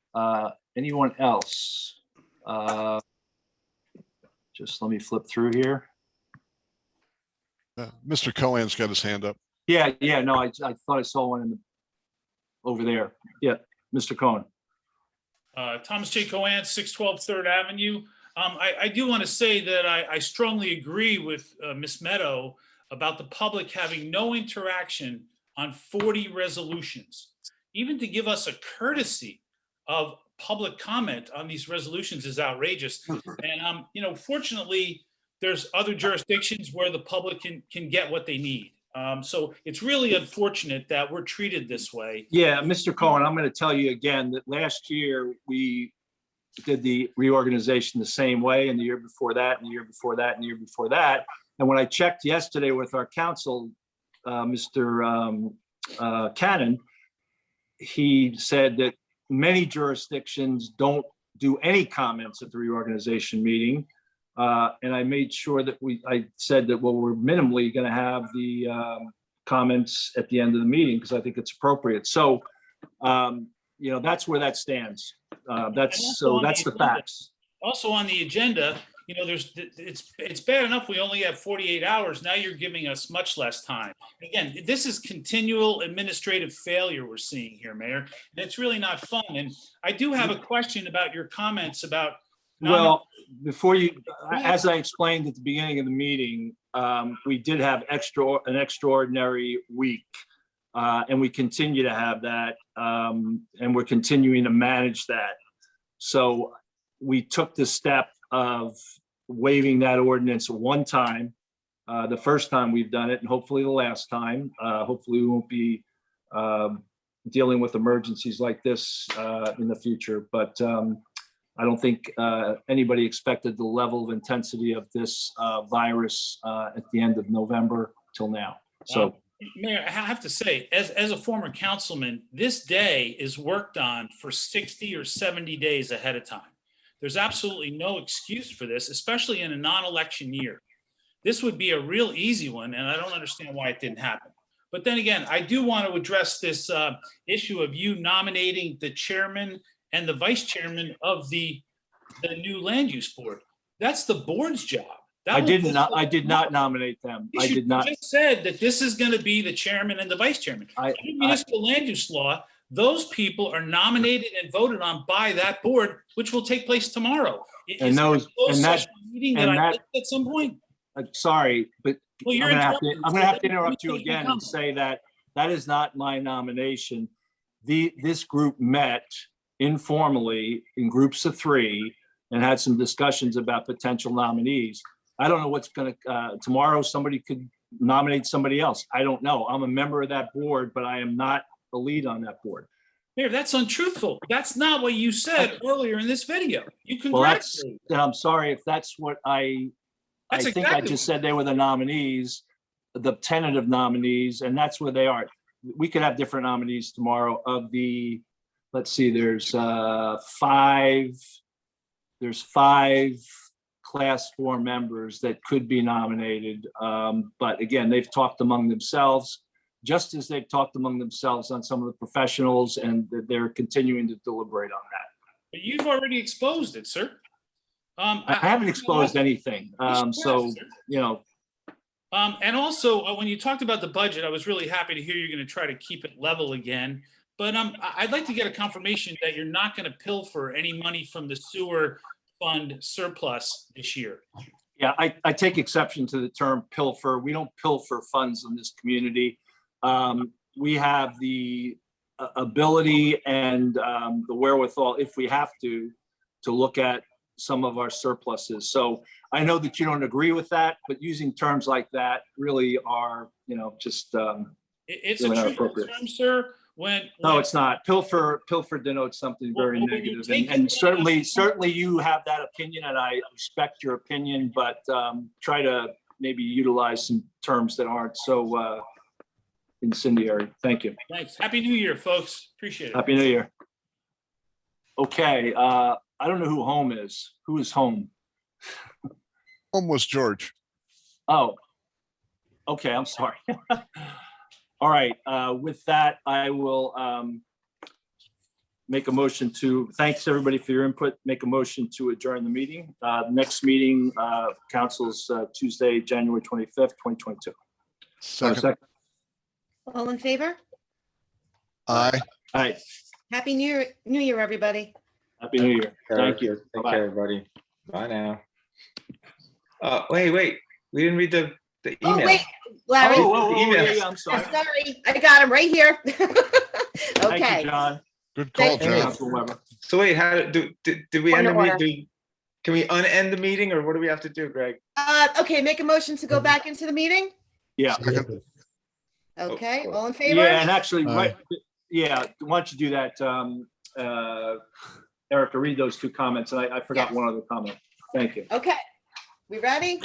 Anyone else? Just let me flip through here. Mr. Cohen's got his hand up. Yeah, no, I thought I saw one over there. Yeah, Mr. Cohen. Thomas J. Cohen, 612 3rd Avenue. I do want to say that I strongly agree with Ms. Meadow about the public having no interaction on 40 resolutions. Even to give us a courtesy of public comment on these resolutions is outrageous. And, fortunately, there's other jurisdictions where the public can get what they need. So it's really unfortunate that we're treated this way. Yeah, Mr. Cohen, I'm going to tell you again that last year we did the reorganization the same way, and the year before that, and the year before that, and the year before that. And when I checked yesterday with our counsel, Mr. Cannon, he said that many jurisdictions don't do any comments at the reorganization meeting. And I made sure that I said that, well, we're minimally going to have the comments at the end of the meeting because I think it's appropriate. So, that's where that stands. That's the facts. Also on the agenda, it's bad enough we only have 48 hours. Now you're giving us much less time. Again, this is continual administrative failure we're seeing here, Mayor, and it's really not fun. And I do have a question about your comments about. Well, before you, as I explained at the beginning of the meeting, we did have an extraordinary week, and we continue to have that, and we're continuing to manage that. So we took the step of waiving that ordinance one time, the first time we've done it, and hopefully the last time. Hopefully we won't be dealing with emergencies like this in the future, but I don't think anybody expected the level of intensity of this virus at the end of November till now. So, Mayor, I have to say, as a former councilman, this day is worked on for 60 or 70 days ahead of time. There's absolutely no excuse for this, especially in a non-election year. This would be a real easy one, and I don't understand why it didn't happen. But then again, I do want to address this issue of you nominating the chairman and the vice chairman of the new land use board. That's the board's job. I did not nominate them. I did not. You just said that this is going to be the chairman and the vice chairman. Under municipal land use law, those people are nominated and voted on by that board, which will take place tomorrow. And those and that meeting that I missed at some point. Sorry, but well, I'm going to have to interrupt you again and say that is not my nomination. This group met informally in groups of 3 and had some discussions about potential nominees. I don't know what's going to, tomorrow somebody could nominate somebody else. I don't know. I'm a member of that board, but I am not the lead on that board. Mayor, that's untruthful. That's not what you said earlier in this video. You congratulated. Well, I'm sorry if that's what I think exactly. I just said they were the nominees, the tentative nominees, and that's where they are. We could have different nominees tomorrow of the, let's see, there's 5 class 4 members that could be nominated. But again, they've talked among themselves, just as they've talked among themselves on some of the professionals, and they're continuing to deliberate on that. But you've already exposed it, sir. I haven't exposed anything. So, you know, and also, when you talked about the budget, I was really happy to hear you're going to try to keep it level again. But I'd like to get a confirmation that you're not going to pilfer any money from the sewer fund surplus this year. yeah, I take exception to the term pilfer. We don't pilfer funds in this community. We have the ability and the wherewithal, if we have to look at some of our surpluses. So I know that you don't agree with that, but using terms like that really are, you know, just It's really a not tricky appropriate. term, sir. No, it's not. Pilfer denotes something very Well, when you negative, take and it- certainly you have that opinion, and I respect your opinion, but try to maybe utilize some terms that aren't so incendiary. Thank you. Thanks. Happy New Year, folks. Appreciate it. Happy New Year. Okay, I don't know who home is. Who is home? Home was George. Oh, okay, I'm sorry. All right, with that, I will make a motion to, thanks everybody for your input, make a motion to adjourn the meeting. Next meeting, council's Tuesday, January 25th, 2022. Second. All in favor? Aye. All right, Happy New Year, everybody. Happy New Year. Thank you. Take Bye-bye. care, everybody. Bye now. Wait, we didn't read the email. Oh, wait, Larry. Yeah, I'm sorry. I'm sorry. I got him right here. Thank Okay. you, John. Good call, Thank you. John. Council Weber. So wait, how did we Point end of the order. meeting? Can we unend the meeting, or what do we have to do, Greg? Okay, make a motion to go back into the meeting? Yeah. Second. Okay, all in Yeah, favor? and actually, Aye. right, yeah, why don't you do that? Erica, read those two comments, and I forgot Yes. one other comment. Thank you. Okay, we ready?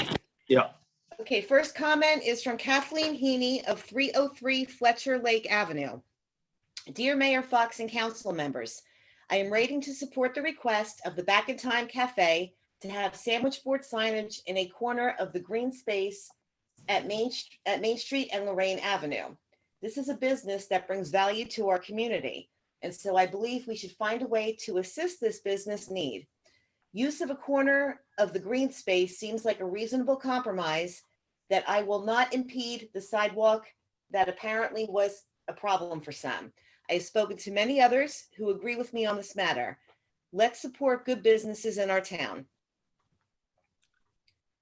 Yeah. Okay, first comment is from Kathleen Heaney of 303 Fletcher Lake Avenue. Dear Mayor Fox and council members, I am writing to support the request of the Back in Time Cafe to have sandwich board signage in a corner of the green space at Main Street and Lorraine Avenue. This is a business that brings value to our community, and so I believe we should find a way to assist this business need. Use of a corner of the green space seems like a reasonable compromise that I will not impede the sidewalk that apparently was a problem for some. I have spoken to many others who agree with me on this matter. Let's support good businesses in our town.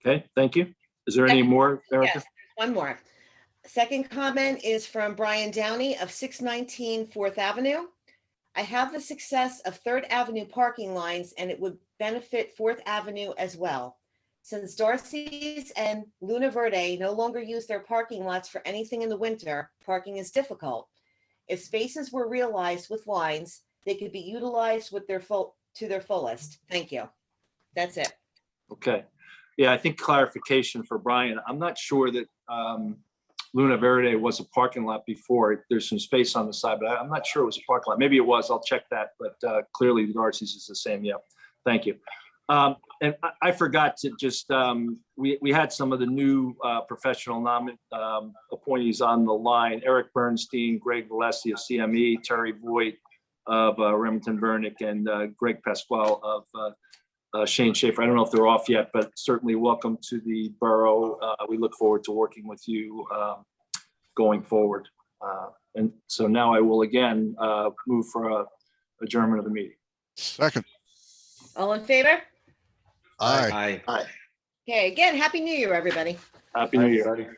Okay, thank you. Is there any more, Erica? Yes, one more. Second comment is from Brian Downey of 619 4th Avenue. I have the success of 3rd Avenue parking lines, and it would benefit 4th Avenue as well. Since Darcy's and Luna Verde no longer use their parking lots for anything in the winter, parking is difficult. If spaces were realized with lines, they could be utilized with to their fullest. Thank you. That's it. Okay. Yeah, I think clarification for Brian. I'm not sure that Luna Verde was a parking lot before. There's some space on the side, but I'm not sure it was a parking lot. Maybe it was. I'll check that. But clearly Darcy's is the same. Yeah. Thank you. And I forgot to just, we had some of the new professional appointees on the line. Eric Bernstein, Greg Valesi of CME, Terry Voigt of Remington Vernick, and Greg Pasquale of Shane Schaefer. I don't know if they're off yet, but certainly welcome to the borough. We look forward to working with you going forward. And so now I will again move for adjournment of the meeting. Second. All in favor? Aye. Aye. Okay, again, Happy New Year, everybody. Happy New Year. Everybody.